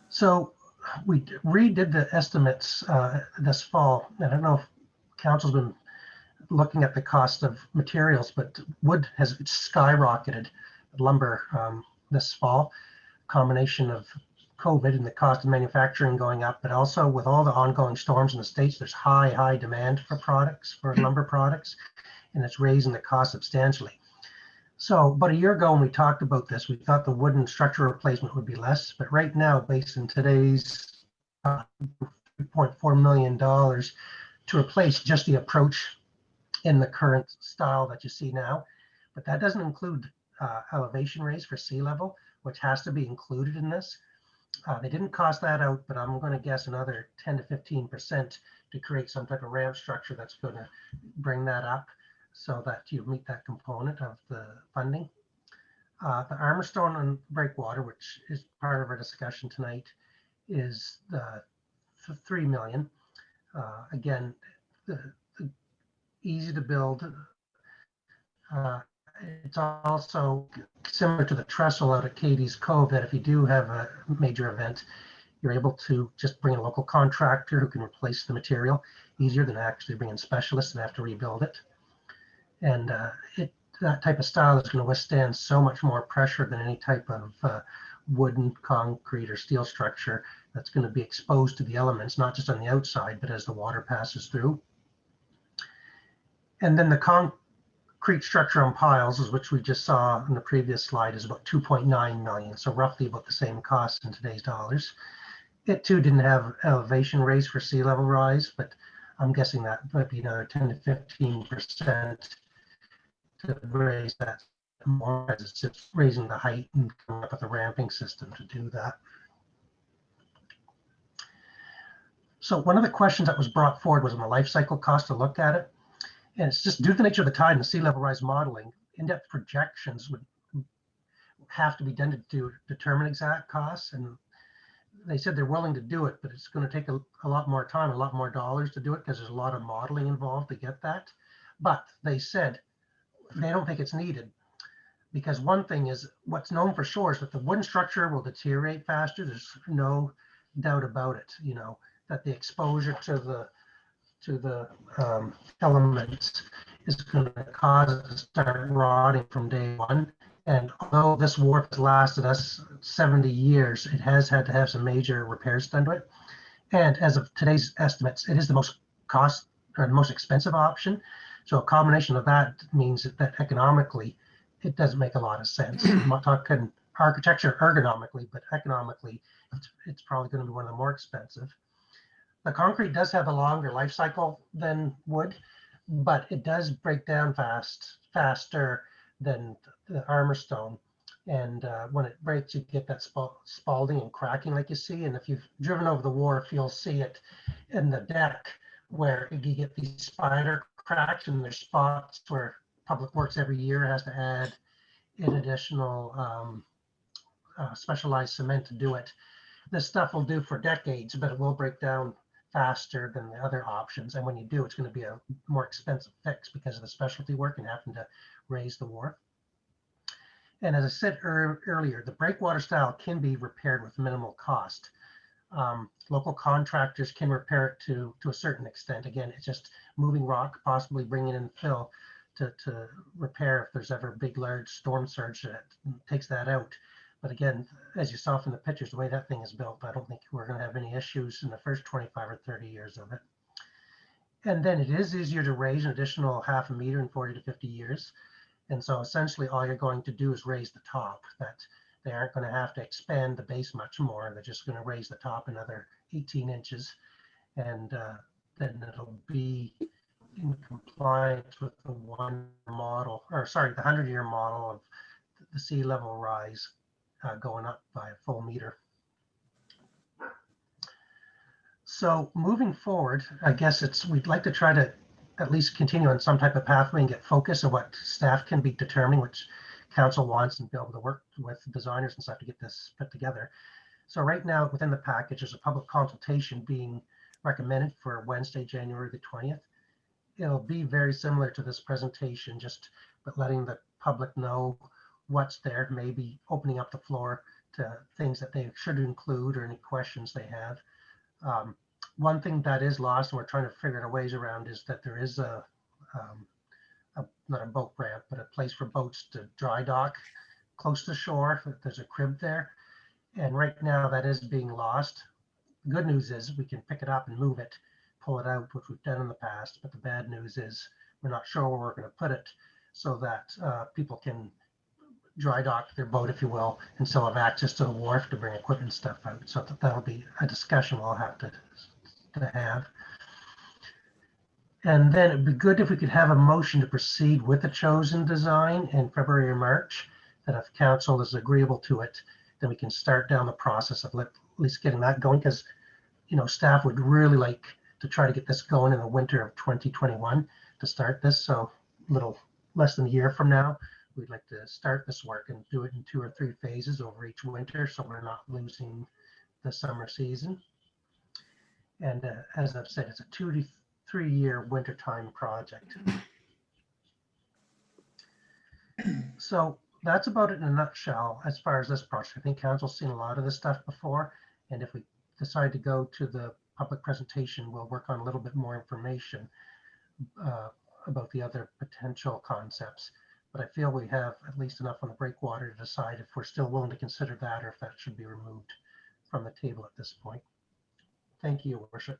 So we redid the estimates this fall. I don't know if council's been looking at the cost of materials, but wood has skyrocketed, lumber this fall, combination of COVID and the cost of manufacturing going up, but also with all the ongoing storms in the States, there's high demand for products, for lumber products, and it's raising the cost substantially. So about a year ago when we talked about this, we thought the wooden structural replacement would be less, but right now, based on today's $3.4 million to replace just the approach in the current style that you see now, but that doesn't include elevation raise for sea level, which has to be included in this. They didn't cost that out, but I'm going to guess another 10 to 15% to create some type of ramp structure that's going to bring that up so that you meet that component of the funding. The armor stone and breakwater, which is part of our discussion tonight, is the $3 million. Again, the easy to build. It's also similar to the trestle out at Katie's Cove, that if you do have a major event, you're able to just bring a local contractor who can replace the material easier than actually bringing specialists and have to rebuild it. And that type of style is going to withstand so much more pressure than any type of wooden, concrete, or steel structure that's going to be exposed to the elements, not just on the outside, but as the water passes through. And then the concrete structure on piles, which we just saw in the previous slide, is about 2.9 million. So roughly about the same cost in today's dollars. It too didn't have elevation raise for sea level rise, but I'm guessing that might be another 10 to 15% to raise that more, as it's just raising the height and coming up with a ramping system to do that. So one of the questions that was brought forward was on the life cycle cost to look at it. And it's just due to the nature of the tide and the sea level rise modeling, in-depth projections would have to be done to determine exact costs. And they said they're willing to do it, but it's going to take a lot more time, a lot more dollars to do it, because there's a lot of modeling involved to get that. But they said they don't think it's needed, because one thing is what's known for sure is that the wooden structure will deteriorate faster. There's no doubt about it, you know, that the exposure to the elements is going to cause it to start rotting from day one. And although this wharf has lasted us 70 years, it has had to have some major repairs done to it. And as of today's estimates, it is the most cost or the most expensive option. So a combination of that means that economically, it doesn't make a lot of sense. I'm not talking architecture ergonomically, but economically, it's probably going to be one of the more expensive. The concrete does have a longer life cycle than wood, but it does break down faster than the armor stone. And when it breaks, you get that spalding and cracking like you see. And if you've driven over the wharf, you'll see it in the deck where you get these spider cracks, and there's spots where Public Works every year has to add an additional specialized cement to do it. This stuff will do for decades, but it will break down faster than the other options. And when you do, it's going to be a more expensive fix because of the specialty work and having to raise the wharf. And as I said earlier, the breakwater style can be repaired with minimal cost. Local contractors can repair it to a certain extent. Again, it's just moving rock, possibly bringing in fill to repair if there's ever a big, large storm surge that takes that out. But again, as you saw from the pictures, the way that thing is built, I don't think we're going to have any issues in the first 25 or 30 years of it. And then it is easier to raise an additional half a meter in 40 to 50 years. And so essentially all you're going to do is raise the top. That they aren't going to have to expand the base much more. They're just going to raise the top another 18 inches. And then it'll be in compliance with the the 100-year model of the sea level rise going up by a full meter. So moving forward, I guess we'd like to try to at least continue on some type of pathway and get focus on what staff can be determining, which council wants, and be able to work with designers and stuff to get this put together. So right now within the package, there's a public consultation being recommended for Wednesday, January the 20th. It'll be very similar to this presentation, but letting the public know what's there, maybe opening up the floor to things that they should include or any questions they have. One thing that is lost, and we're trying to figure out ways around, is that there is not a boat ramp, but a place for boats to dry dock close to shore. There's a crib there. And right now that is being lost. The good news is we can pick it up and move it, pull it out, which we've done in the past. But the bad news is we're not sure where we're going to put it so that people can dry dock their boat, if you will, and still have access to the wharf to bring equipment stuff out. So that'll be a discussion we'll have to have. And then it'd be good if we could have a motion to proceed with the chosen design in February or March, that if council is agreeable to it, then we can start down the process of at least getting that going, because staff would really like to try to get this going in the winter of 2021 to start this. So a little less than a year from now, we'd like to start this work and do it in 2 or 3 phases over each winter, so we're not losing the summer season. And as I've said, it's a 2 to 3 year wintertime project. So that's about it in a nutshell as far as this project. I think council's seen a lot of this stuff before, and if we decide to go to the public presentation, we'll work on a little bit more information about the other potential concepts. But I feel we have at least enough on the breakwater to decide if we're still willing to consider that, or if that should be removed from the table at this point. Thank you, Your Worship.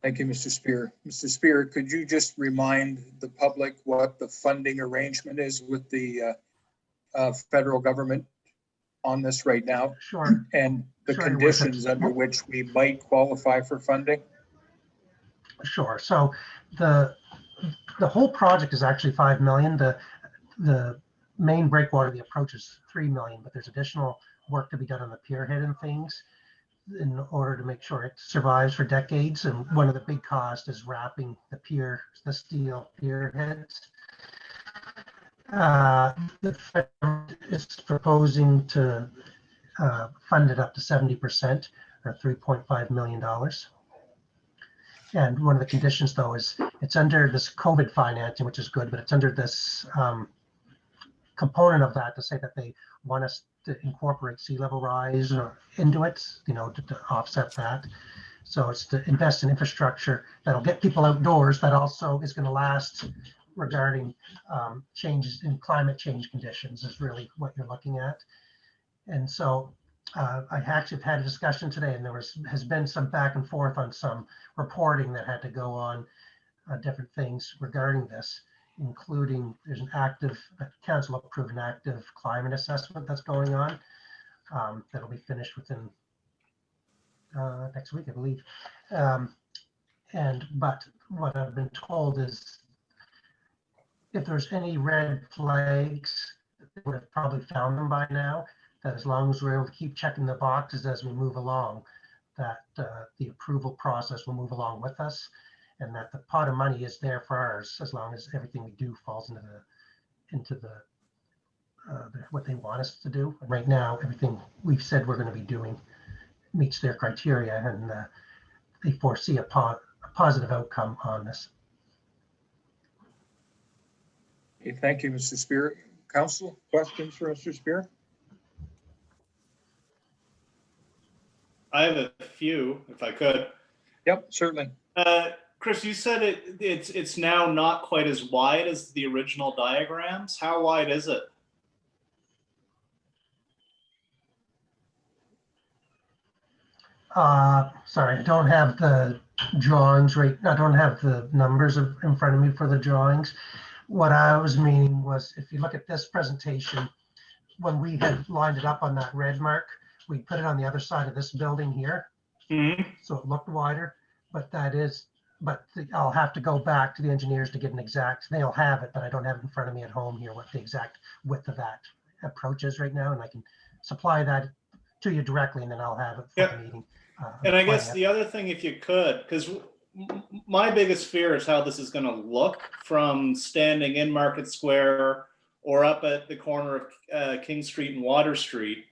Thank you, Mr. Spear. Mr. Spear, could you just remind the public what the funding arrangement is with the federal government on this right now? Sure. And the Sure, Your conditions Worship. under which we might qualify for funding? Sure. So the whole project is actually $5 million. The main breakwater, the approach, is $3 million, but there's additional work to be done on the pier head and things in order to make sure it survives for decades. And one of the big costs is wrapping the steel pier heads. The federal is proposing to fund it up to 70%, or $3.5 million. And one of the conditions, though, is it's under this COVID financing, which is good, but it's under this component of that to say that they want us to incorporate sea level rise into it, to offset that. So it's to invest in infrastructure that'll get people outdoors, that also is going to last regarding changes in climate change conditions is really what you're looking at. And so I actually had a discussion today, and there has been some back and forth on some reporting that had to go on different things regarding this, including there's council approved an active climate assessment that's going on that'll be finished within next week, I believe. But what I've been told is if there's any red flags, they would have probably found them by now, that as long as we're able to keep checking the boxes as we move along, that the approval process will move along with us, and that the pot of money is there for ours as long as everything we do falls into the what they want us to do. And right now, everything we've said we're going to be doing meets their criteria, and they foresee a positive outcome on this. Okay, thank you, Mr. Spear. Council, questions for Mr. Spear? I have a few, if I could. Yep, certainly. Chris, you said it's now not quite as wide as the original diagrams. How wide is it? Sorry, I don't have the drawings right. I don't have the numbers in front of me for the drawings. What I was meaning was, if you look at this presentation, when we had lined it up on that red mark, we put it on the other side of this building here. Mm-hmm. So it looked wider, but I'll have to go back to the engineers to get an exact, they'll have it, but I don't have it in front of me at home here, what the exact width of that approach is right now. And I can supply that to you directly, and then I'll have it for the meeting. And I guess the other thing, if you could, because my biggest fear is how this is going to look from standing in Market Square or up at the corner of King Street and Water Street.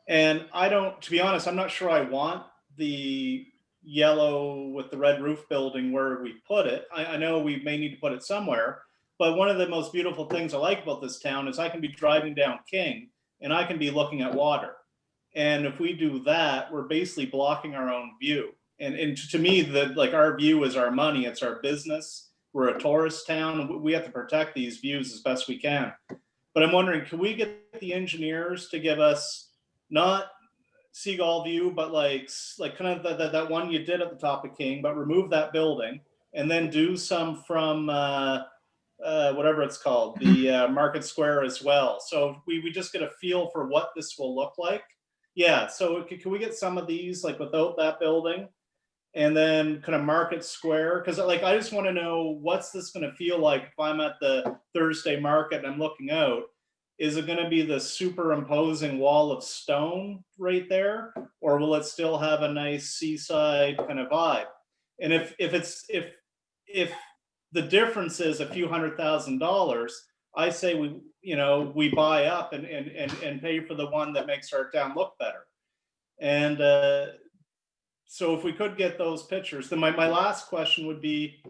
And to be honest, I'm not sure I want the yellow with the red roof building where we put it. I know we may need to put it somewhere, but one of the most beautiful things I like about this town is I can be driving down King and I can be looking at water. And if we do that, we're basically blocking our own view. And to me, our view is our money. It's our business. We're a tourist town. We have to protect these views as best we can. But I'm wondering, can we get the engineers to give us not Seagull View, but like kind of that one you did at the top of King, but remove that building and then do some from whatever it's called, the Market Square as well. So we just get a feel for what this will look like. Yeah, so can we get some of these like without that building and then kind of Market Square? Because I just want to know, what's this going to feel like if I'm at the Thursday market and I'm looking out? Is it going to be the superimposing wall of stone right there, or will it still have a nice seaside kind of vibe? And if the difference is a few $100,000, I say we buy up and pay for the one that makes our town look better. And so if we could get those pictures, then my last question would be,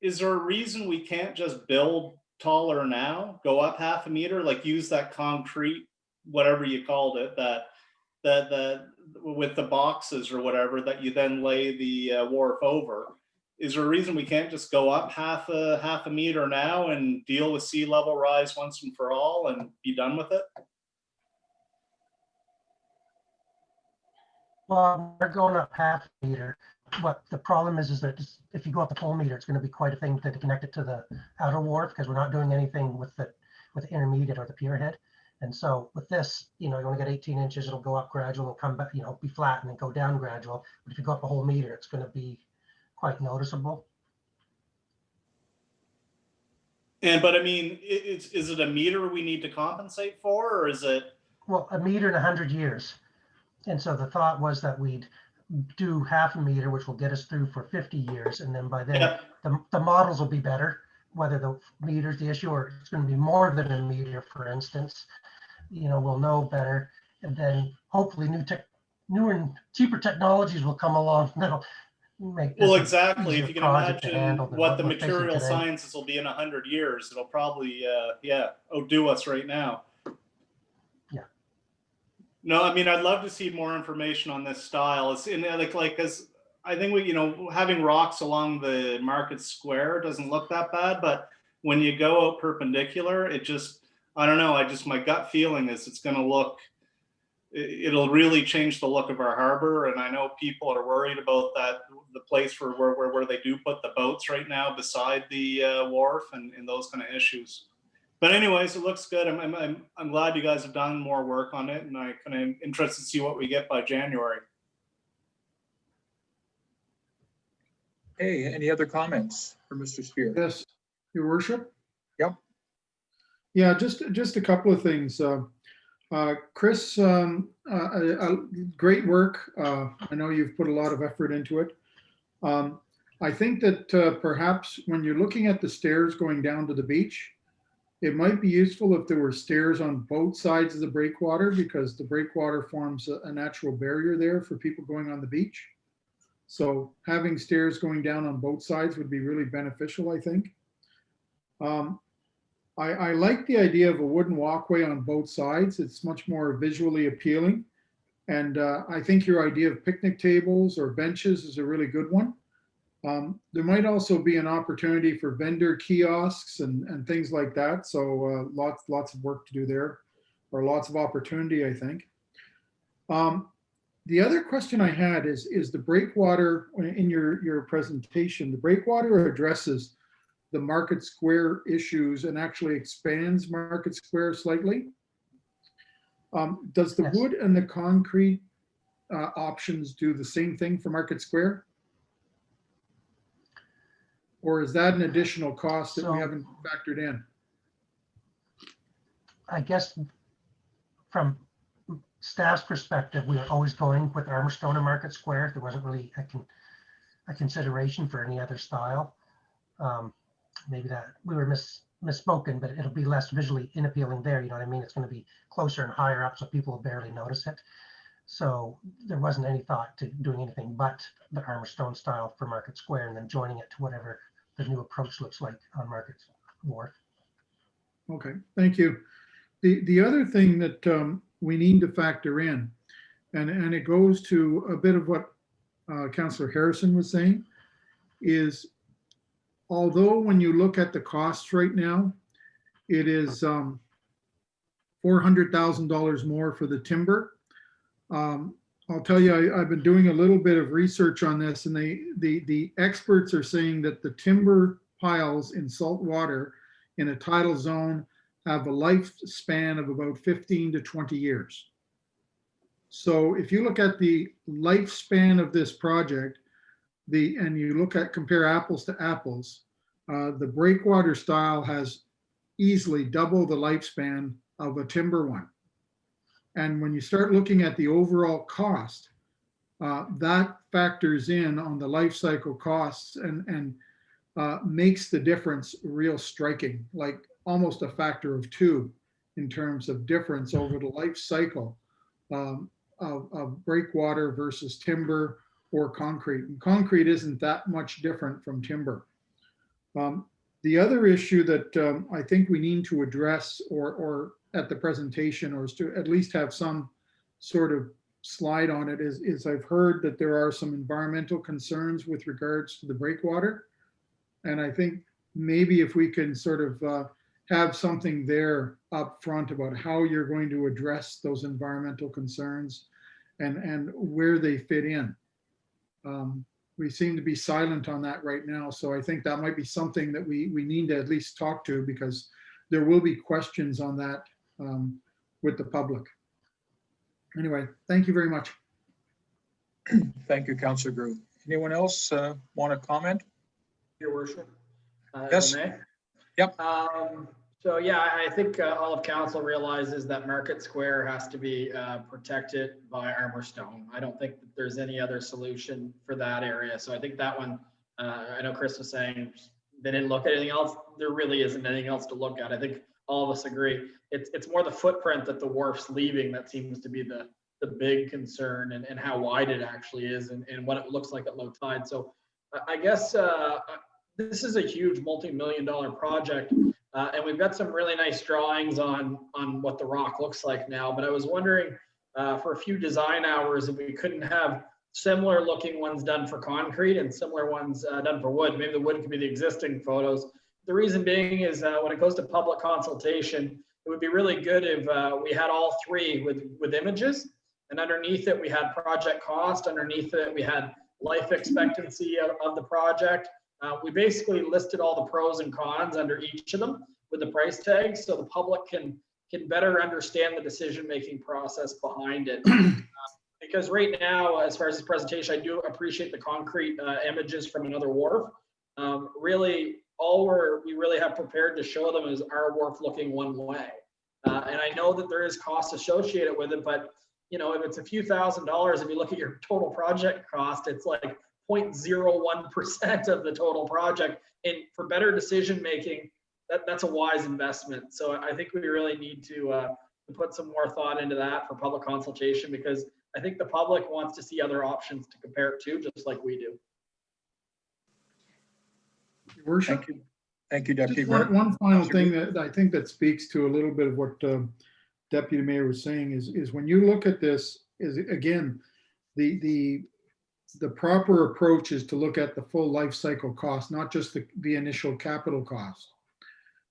is there a reason we can't just build taller now, go up half a meter, like use that concrete, whatever you called it, that with the boxes or whatever that you then lay the wharf over? Is there a reason we can't just go up half a meter now and deal with sea level rise once and for all and be done with it? Well, we're going up half a meter. What the problem is that if you go up the full meter, it's going to be quite a thing to connect it to the outer wharf, because we're not doing anything with the intermediate or the pier head. And so with this, you only got 18 inches. It'll go up gradual, it'll come back, be flat and then go down gradual. But if you go up a whole meter, it's going to be quite noticeable. But I mean, is it a meter we need to compensate for, or is it? Well, a meter in 100 years. And so the thought was that we'd do half a meter, which will get us through for 50 years. And then by then the models will be better, whether the meter's the issue or it's going to be more than a meter, for instance, we'll know better. And then hopefully newer and cheaper technologies will come along that'll make this exactly. If you can imagine what the material today. Sciences will be in 100 years, it'll probably outdo us right now. No, I mean, I'd love to see more information on this style. It's in because I think having rocks along the Market Square doesn't look that bad, but when you go out perpendicular, it just, I don't know. My gut feeling is it's going to look, it'll really change the look of our harbor. And I know people are worried about that, the place where they do put the boats right now beside the wharf and those kind of issues. But anyways, it looks good. I'm glad you guys have done more work on it, and I'm kind of interested to see what we get by January. Hey, any other comments for Mr. Spear? Yes, Your Worship. Yep. Yeah, just a couple of things. Chris, great work. I know you've put a lot of effort into it. I think that perhaps when you're looking at the stairs going down to the beach, It might be useful if there were stairs on both sides of the breakwater, because the breakwater forms a natural barrier there for people going on the beach. So having stairs going down on both sides would be really beneficial, I think. I like the idea of a wooden walkway on both sides. It's much more visually appealing. And I think your idea of picnic tables or benches is a really good one. There might also be an opportunity for vendor kiosks and things like that. So lots of work to do there, or lots of opportunity, I think. The other question I had is the breakwater in your presentation. The breakwater addresses the Market Square issues and actually expands Market Square slightly. Does the Yes. wood and the concrete options do the same thing for Market Square? Or is that an additional cost that we So- haven't factored in? I guess from staff's perspective, we were always going with Armorstone and Market Square. There wasn't really a consideration for any other style. Maybe that we were misspoken, but it'll be less visually inappealing there. You know what I mean? It's going to be closer and higher up, so people will barely notice it. So there wasn't any thought to doing anything but the Armorstone style for Market Square, and then joining it to whatever the new approach looks like on Market Wharf. Okay, thank you. The other thing that we need to factor in, and it goes to a bit of what Councillor Harrison was saying, is although when you look at the costs right now, it is $400,000 more for the timber. I'll tell you, I've been doing a little bit of research on this, and the experts are saying that the timber piles in salt water in a tidal zone have a lifespan of about 15 to 20 years. So if you look at the lifespan of this project, and you look at compare apples to apples, the breakwater style has easily double the lifespan of a timber one. And when you start looking at the overall cost, that factors in on the life cycle costs and makes the difference real striking, like almost a factor of 2 in terms of difference over the life cycle of breakwater versus timber or concrete. And concrete isn't that much different from timber. The other issue that I think we need to address or at the presentation, or is to at least have some sort of slide on it, is I've heard that there are some environmental concerns with regards to the breakwater. And I think maybe if we can sort of have something there up front about how you're going to address those environmental concerns and where they fit in. We seem to be silent on that right now. So I think that might be something that we need to at least talk to, because there will be questions on that with the public. Anyway, thank you very much. Thank you, Councillor Groot. Anyone else want to comment? Your worship. Yes. If I may? Yep. So yeah, I think all of council realizes that Market Square has to be protected by Armorstone. I don't think that there's any other solution for that area. So I think that one, I know Chris was saying they didn't look at anything else. There really isn't anything else to look at. I think all of us agree. It's more the footprint that the wharf's leaving that seems to be the big concern, and how wide it actually is, and what it looks like at low tide. So I guess this is a huge multi-million-dollar project. And we've got some really nice drawings on what the rock looks like now. But I was wondering for a few design hours if we couldn't have similar looking ones done for concrete and similar ones done for wood. Maybe the wood could be the existing photos. The reason being is when it goes to public consultation, it would be really good if we had all 3 with images. And underneath it, we had project cost. Underneath it, we had life expectancy of the project. We basically listed all the pros and cons under each of them with the price tags, so the public can better understand the decision-making process behind it. Because right now, as far as this presentation, I do appreciate the concrete images from another wharf. Really, all we really have prepared to show them is our wharf looking one way. And I know that there is cost associated with it, but you know, if it's a few $1,000s, if you look at your total project cost, it's like 0.01% of the total project. And for better decision making, that's a wise investment. So I think we really need to put some more thought into that for public consultation, because I think the public wants to see other options to compare it to, just like we do. Your worship. Thank you. Thank you, Deputy Just Mayor. one final Councillor thing that I think that speaks to a little bit of what Deputy Mayor was saying is when you look at this, is again, the proper approach is to look at the full life cycle cost, not just the initial capital cost.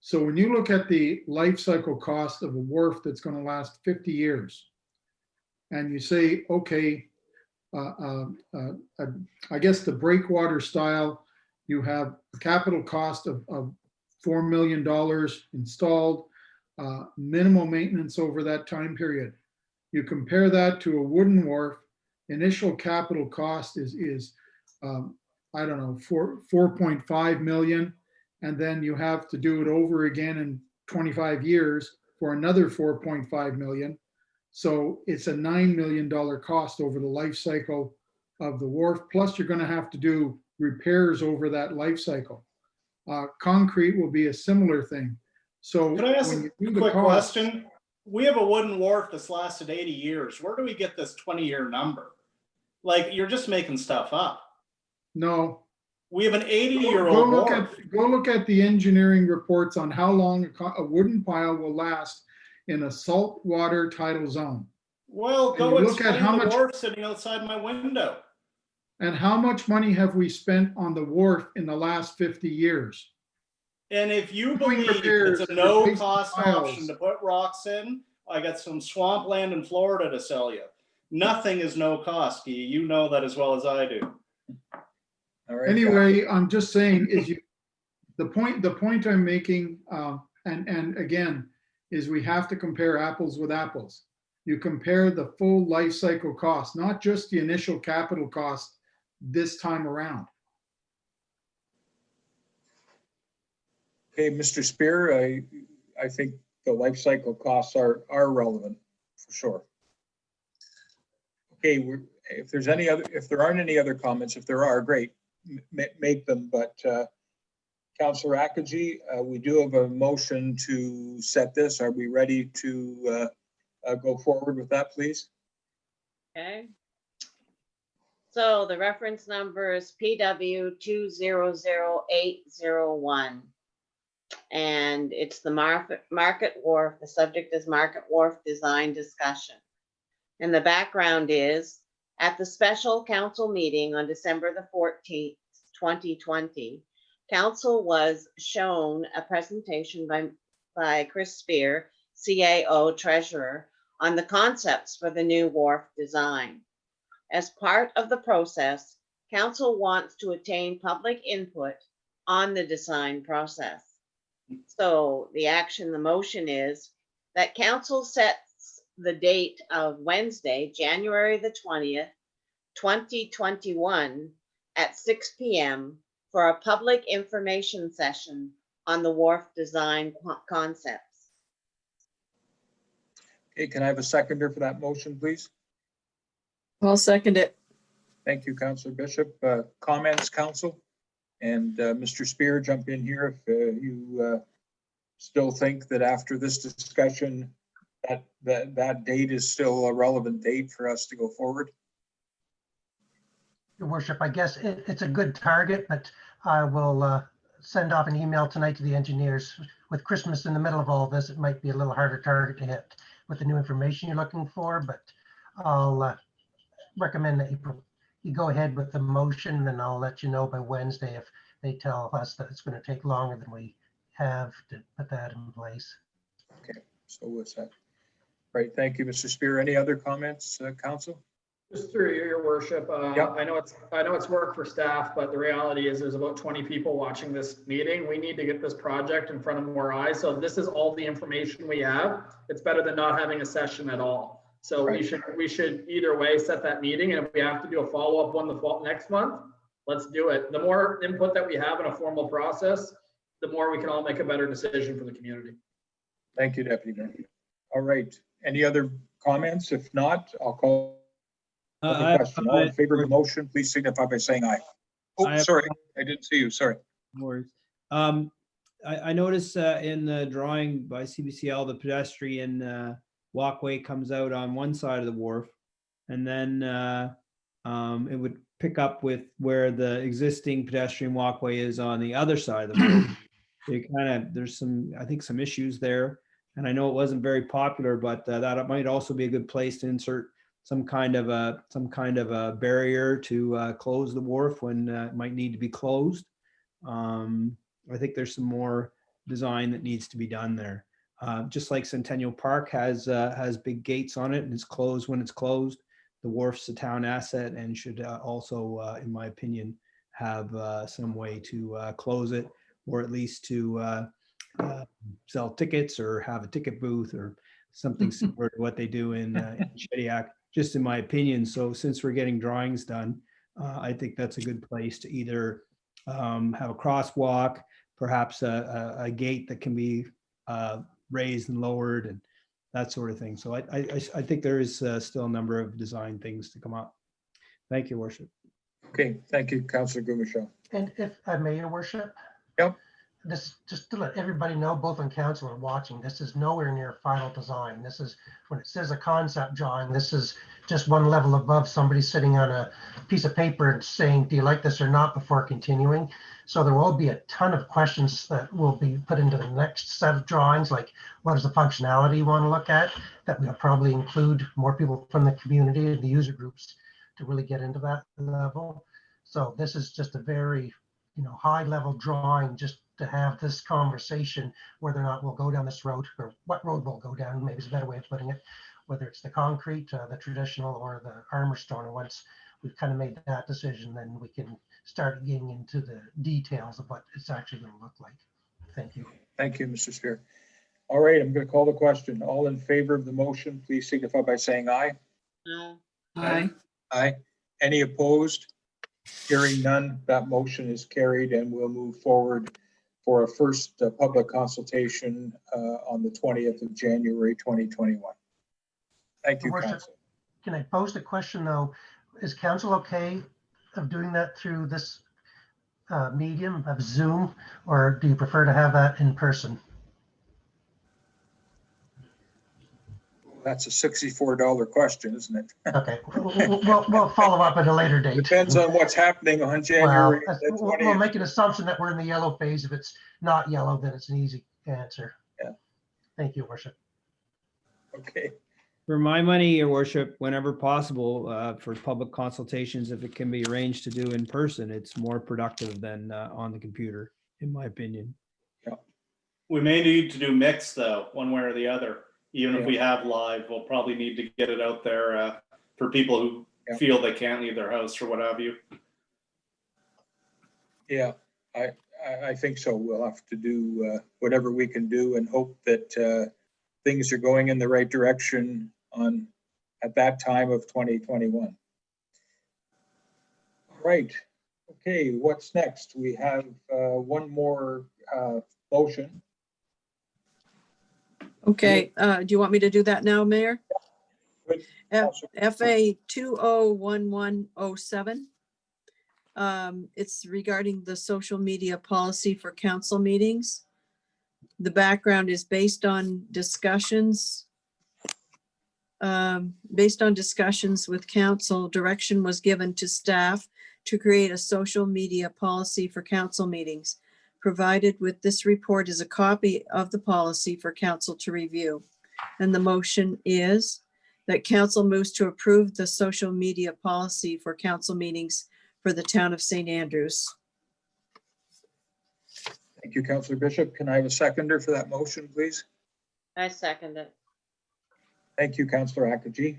So when you look at the life cycle cost of a wharf that's going to last 50 years, and you say, okay, I guess the breakwater style, you have a capital cost of $4 million installed, minimal maintenance over that time period. You compare that to a wooden wharf, initial capital cost is I don't know, 4.5 million. And then you have to do it over again in 25 years for another 4.5 million. So it's a $9 million cost over the life cycle of the wharf. Plus you're going to have to do repairs over that life cycle. Concrete will be a similar thing. So Can I ask when a you do the quick cost- question? We have a wooden wharf that's lasted 80 years. Where do we get this 20-year number? Like, you're just making stuff up. No. We have an Go 80-year-old look wharf. go look at the engineering reports on how long a wooden pile will last in a saltwater tidal zone. Well, and go you look at explain how the much- wharf sitting outside my window. And how much money have we spent on the wharf in the last 50 years? And if you Doing believe repairs it's a and replacing no-cost piles. option to put rocks in, I got some swampland in Florida to sell you. Nothing is no cost, Guy. You know that as well as I do. All right. Anyway, I'm just saying the point I'm making, and again, is we have to compare apples with apples. You compare the full life cycle cost, not just the initial capital cost this time around. Okay, Mr. Spear, I think the life cycle costs are relevant for sure. Okay, if there aren't any other comments, if there are, great, make them. But Councillor Akaji, we do have a motion to set this. Are we ready to go forward with that, please? Okay. So the reference number is PW 200801. And it's the Market Wharf. The subject is Market Wharf Design Discussion. And the background is, at the special council meeting on December the 14th, 2020, council was shown a presentation by Chris Spear, CAO Treasurer, on the concepts for the new wharf design. As part of the process, council wants to attain public input on the design process. So the motion is that council sets the date of Wednesday, January the 20th, 2021 at 6 p.m. for a public information session on the wharf design concepts. Okay, can I have a seconder for that motion, please? I'll second it. Thank you, Councillor Bishop. Comments, council? And Mr. Spear, jump in here if you still think that after this discussion, that date is still a relevant date for us to go forward. Your worship, I guess it's a good target, but I will send off an email tonight to the engineers. With Christmas in the middle of all this, it might be a little harder target to hit with the new information you're looking for, but I'll recommend that you go ahead with the motion, and I'll let you know by Wednesday if they tell us that it's going to take longer than we have to put that in place. Okay, so what's that? Right, thank you, Mr. Spear. Any other comments, council? Just through your worship, Yep. I know it's work for staff, but the reality is there's about 20 people watching this meeting. We need to get this project in front of more eyes. So this is all the information we have. It's better than not having a session at all. So Right. we should either way set that meeting, and if we have to do a follow-up one next month, let's do it. The more input that we have in a formal process, the more we can all make a better decision for the community. Thank you, Deputy Mayor. All right, any other comments? If not, I'll call the question. All in favor of the motion, please signify by saying aye. Oh, I have- sorry, I didn't see you, sorry. No worries. I noticed in the drawing by CBCL, the pedestrian walkway comes out on one side of the wharf. And then it would pick up with where the existing pedestrian walkway is on the other side of the wharf. There's some, I think, some issues there. And I know it wasn't very popular, but that might also be a good place to insert some kind of a barrier to close the wharf when it might need to be closed. I think there's some more design that needs to be done there. Just like Centennial Park has big gates on it and it's closed when it's closed. The wharf's a town asset and should also, in my opinion, have some way to close it, or at least to sell tickets or have a ticket booth or something similar to what they do in Shediac, just in my opinion. So since we're getting drawings done, I think that's a good place to either have a crosswalk, perhaps a gate that can be raised and lowered and that sort of thing. So I think there is still a number of design things to come up. Thank you, Worship. Okay, thank you, Councillor Gumichel. And if I may, Your Worship. Yep. This, just to let everybody know, both on council and watching, this is nowhere near final design. This is, when it says a concept drawing, this is just one level above somebody sitting on a piece of paper and saying, do you like this or not, before continuing. So there will be a ton of questions that will be put into the next set of drawings, like what is the functionality you want to look at, that we'll probably include more people from the community, the user groups, to really get into that level. So this is just a very, high level drawing, just to have this conversation, whether or not we'll go down this road, or what road we'll go down, maybe is a better way of putting it, whether it's the concrete, the traditional, or the armor stone. And once we've kind of made that decision, then we can start getting into the details of what it's actually going to look like. Thank you. Thank you, Mr. Spear. All right, I'm going to call the question. All in favor of the motion, please signify by saying aye. Aye. Aye. Any opposed? Hearing none, that motion is carried, and we'll move forward for a first public consultation on the 20th of January, 2021. Thank you, Your Worship, Council. can I pose a question though? Is council okay of doing that through this medium of Zoom, or do you prefer to have that in person? That's a $64 question, isn't it? Okay, we'll follow up at a later date. Depends on what's happening on January Well, the we'll 20th. make an assumption that we're in the yellow phase. If it's not yellow, then it's an easy answer. Yeah. Thank you, Worship. Okay, For my money, Your Worship, whenever possible, for public consultations, if it can be arranged to do in person, it's more productive than on the computer, in my opinion. We may need to do mix though, one way or the other. Even if Yeah. we have live, we'll probably need to get it out there for people who Yeah. feel they can't leave their house or what have you. yeah, I think so. We'll have to do whatever we can do and hope that things are going in the right direction at that time of 2021. Right. Okay, what's next? We have one more motion. Okay, do you want me to do that now, Mayor? Good. FA 201107. It's regarding the social media policy for council meetings. The background is based on discussions. With council, direction was given to staff to create a social media policy for council meetings. Provided with this report is a copy of the policy for council to review. And the motion is that council moves to approve the social media policy for council meetings for the town of St. Andrews. Thank you, Councillor Bishop. Can I have a seconder for that motion, please? I second it. Thank you, Councillor Akaji.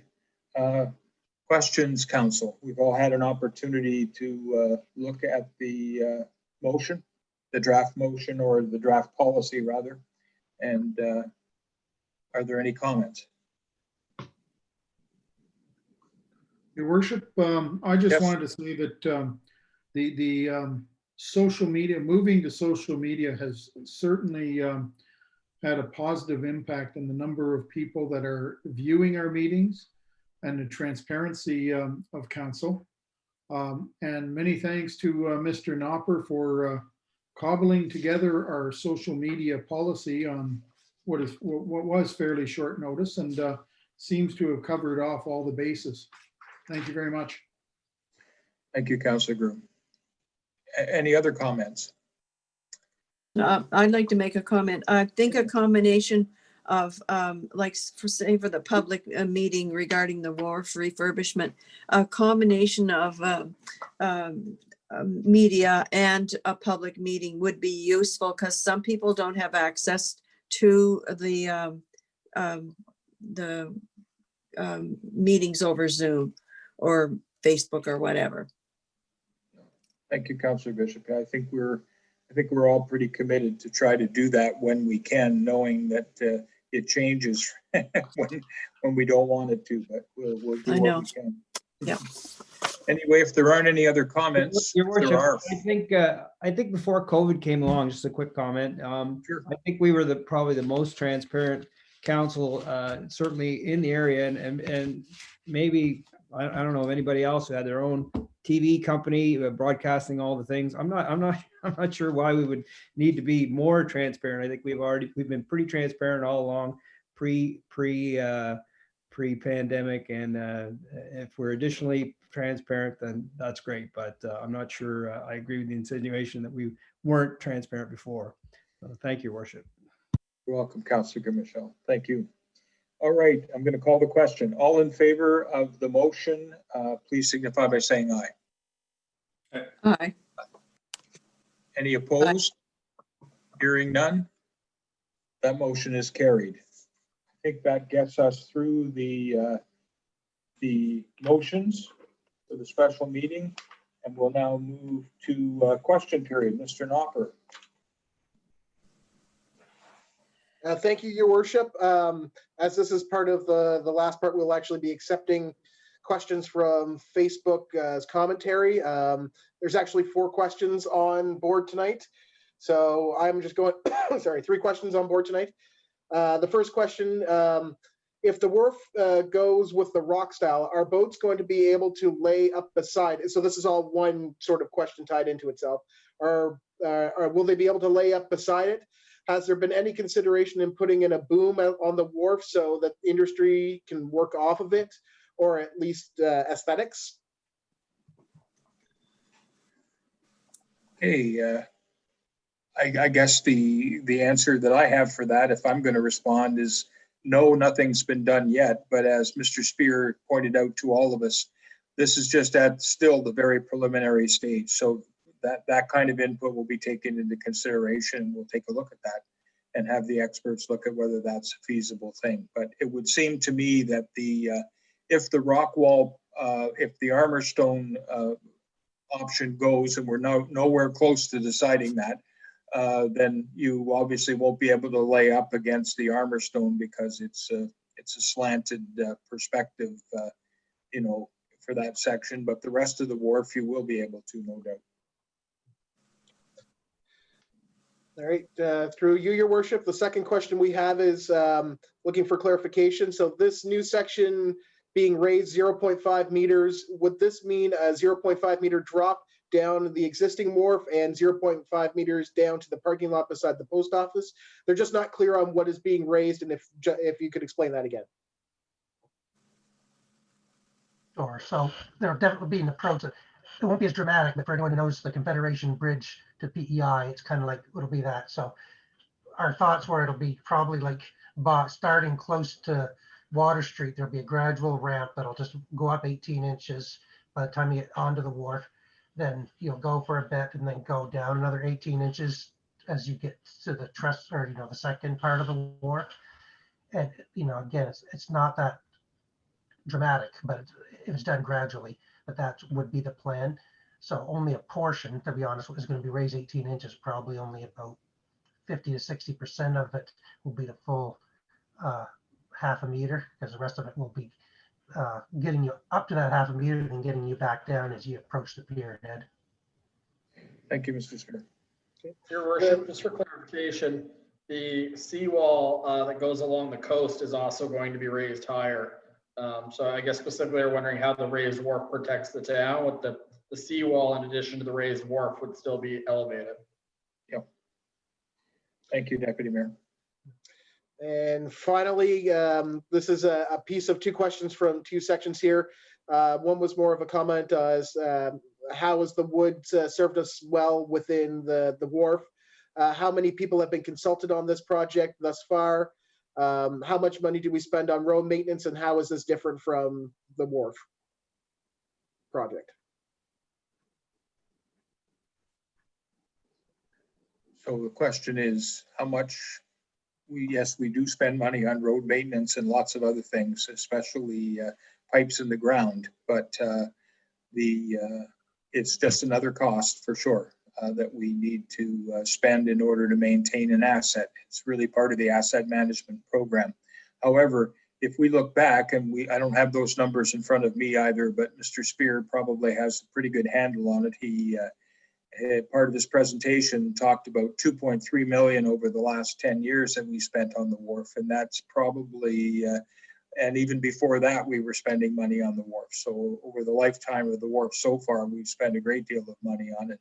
Questions, Council? We've all had an opportunity to look at the motion, the draft motion, or the draft policy rather. And are there any comments? Your Worship, I just Yes. wanted to say that the social media, moving to social media has certainly had a positive impact on the number of people that are viewing our meetings and the transparency of council. And many thanks to Mr. Knopper for cobbling together our social media policy on what was fairly short notice, and seems to have covered off all the bases. Thank you very much. Thank you, Councillor Groom. Any other comments? I'd like to make a comment. I think a combination of, like, for the public meeting regarding the wharf refurbishment, a combination of media and a public meeting would be useful, because some people don't have access to the meetings over Zoom or Facebook or whatever. Thank you, Councillor Bishop. I think we're all pretty committed to try to do that when we can, knowing that it changes when we don't want it to, but we'll do I what know. we can. Yeah. Anyway, if there aren't any other comments, Your if there are. Worship, I think before COVID came along, just a quick comment. Sure. I think we were probably the most transparent council, certainly in the area, and maybe, I don't know of anybody else who had their own TV company broadcasting all the things. I'm not sure why we would need to be more transparent. I think we've been pretty transparent all along, pre-pandemic, and if we're additionally transparent, then that's great. But I'm not sure I agree with the insinuation that we weren't transparent before. Thank you, Worship. You're welcome, Councillor Michelle. Thank you. All right, I'm going to call the question. All in favor of the motion, please signify by saying aye. Aye. Any opposed? Hearing none. That motion is carried. I think that gets us through the motions for the special meeting, and we'll now move to question period. Mr. Knopper. Thank you, Your Worship. As this is part of the last part, we'll actually be accepting questions from Facebook as commentary. There's actually 4 questions on board tonight. So I'm just going, sorry, 3 questions on board tonight. The first question, if the wharf goes with the rock style, are boats going to be able to lay up beside it? So this is all one sort of question tied into itself. Or will they be able to lay up beside it? Has there been any consideration in putting in a boom out on the wharf so that industry can work off of it, or at least aesthetics? Hey, I guess the answer that I have for that, if I'm going to respond, is no, nothing's been done yet. But as Mr. Spear pointed out to all of us, this is just at still the very preliminary stage. So that kind of input will be taken into consideration. We'll take a look at that and have the experts look at whether that's a feasible thing. But it would seem to me that if the rock wall, if the armor stone option goes, and we're nowhere close to deciding that, then you obviously won't be able to lay up against the armor stone because it's a slanted perspective, for that section. But the rest of the wharf, you will be able to, no doubt. All right, through you, Your Worship. The second question we have is looking for clarification. So this new section being raised 0.5 meters, would this mean a 0.5 meter drop down the existing wharf and 0.5 meters down to the parking lot beside the post office? They're just not clear on what is being raised, and if you could explain that again. Sure. So there'll definitely be an approach. It won't be as dramatic, but for anyone who knows the Confederation Bridge to PEI, it's kind of like it'll be that. So our thoughts were it'll be probably like starting close to Water Street. There'll be a gradual ramp that'll just go up 18 inches by the time you get onto the wharf. Then you'll go for a bit and then go down another 18 inches as you get to the truss, or the second part of the wharf. And again, it's not that dramatic, but it's done gradually. But that would be the plan. So only a portion, to be honest, is going to be raised 18 inches. Probably only about 50 to 60% of it will be the full half a meter, because the rest of it will be getting you up to that half a meter and getting you back down as you approach the pier head. Thank you, Mr. Spear. Okay. Your Worship, just for clarification, the seawall that goes along the coast is also going to be raised higher. So I guess specifically we're wondering how the raised wharf protects the town, with the seawall in addition to the raised wharf would still be elevated. Thank you, Deputy Mayor. And finally, this is a piece of two questions from two sections here. One was more of a comment as how has the wood served us well within the wharf? How many people have been consulted on this project thus far? How much money do we spend on road maintenance, and how is this different from the wharf project? So the question is, how much yes, we do spend money on road maintenance and lots of other things, especially pipes in the ground, but it's just another cost for sure that we need to spend in order to maintain an asset. It's really part of the asset management program. However, if we look back, and I don't have those numbers in front of me either, but Mr. Spear probably has a pretty good handle on it. He part of his presentation talked about 2.3 million over the last 10 years that we spent on the wharf, and that's probably and even before that we were spending money on the wharf. So over the lifetime of the wharf so far, we've spent a great deal of money on it.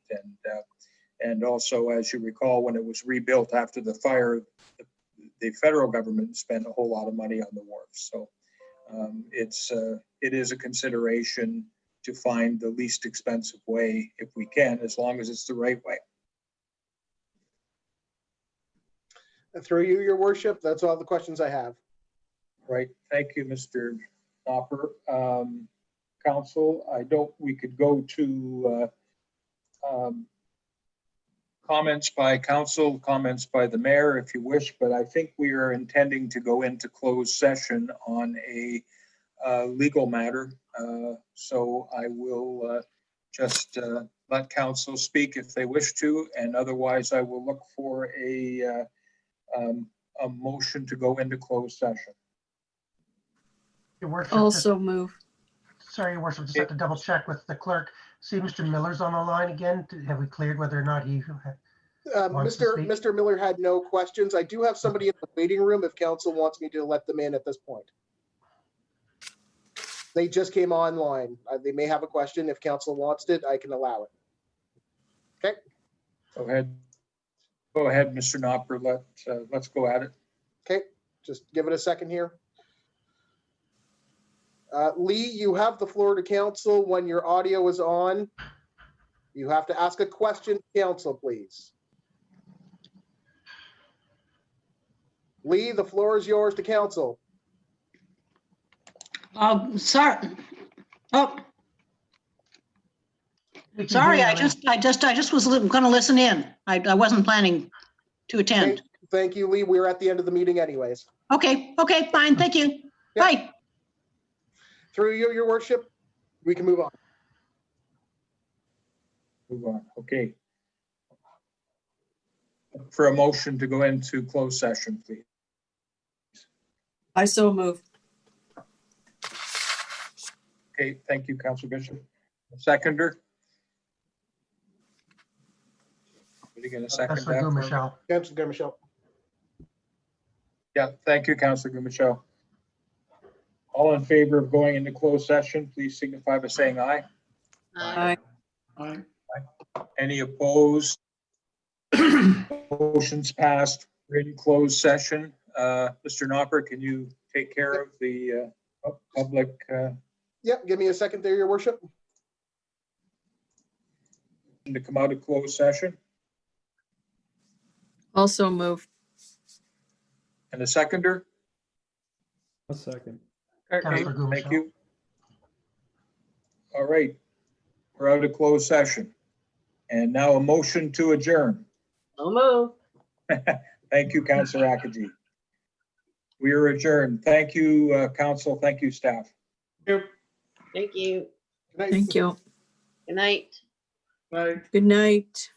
And also, as you recall, when it was rebuilt after the fire, the federal government spent a whole lot of money on the wharf. So it is a consideration to find the least expensive way if we can, as long as it's the right way. Through you, Your Worship, that's all the questions I have. Right. Thank you, Mr. Knopper. Council, we could go to comments by council, comments by the mayor if you wish, but I think we are intending to go into closed session on a legal matter. So I will just let council speak if they wish to, and otherwise I will look for a motion to go into closed session. Your Worship, Also move. sorry, Your Worship, just have to double check with the clerk. See, Mr. Miller's on the line again. Have we cleared whether or not he wants to speak? Mr. Miller had no questions. I do have somebody in the waiting room if council wants me to let them in at this point. They just came online. They may have a question. If council wants it, I can allow it. Okay. Go ahead. Go ahead, Mr. Knopper. Let's go at it. Okay, just give it a second here. Lee, you have the floor to council when your audio is on. You have to ask a question to council, please. Lee, the floor is yours to council. Sorry. Oh, We can sorry. hear I you. just was going to listen in. I wasn't planning to attend. Thank you, Lee. We're at the end of the meeting anyways. Okay. Okay. Fine. Thank you. Yeah. Bye. Through you, Your Worship, we can move on. Move on. Okay. For a motion to go into closed session, please. I so move. Okay, thank you, Councilor Bishop. Seconder? Are you going to second Councilor that? for me? Michelle. Councilor Michelle. Yeah, thank you, Councilor Gumichel. All in favor of going into closed session, please signify by saying aye. Aye. Aye. Any opposed? Motion's passed. We're in closed session. Mr. Knopper, can you take care of the public? Yep, give me a second there, Your Worship. To come out of closed session? Also move. And a seconder? A second. Okay, Councilor Gumichel. thank you. All right, we're out of closed session. And now a motion to adjourn. So move. Thank you, Councilor Akaji. We are adjourned. Thank you, council. Thank you, staff. Thank you. Good night. Thank you. Good night. Aye. Good night.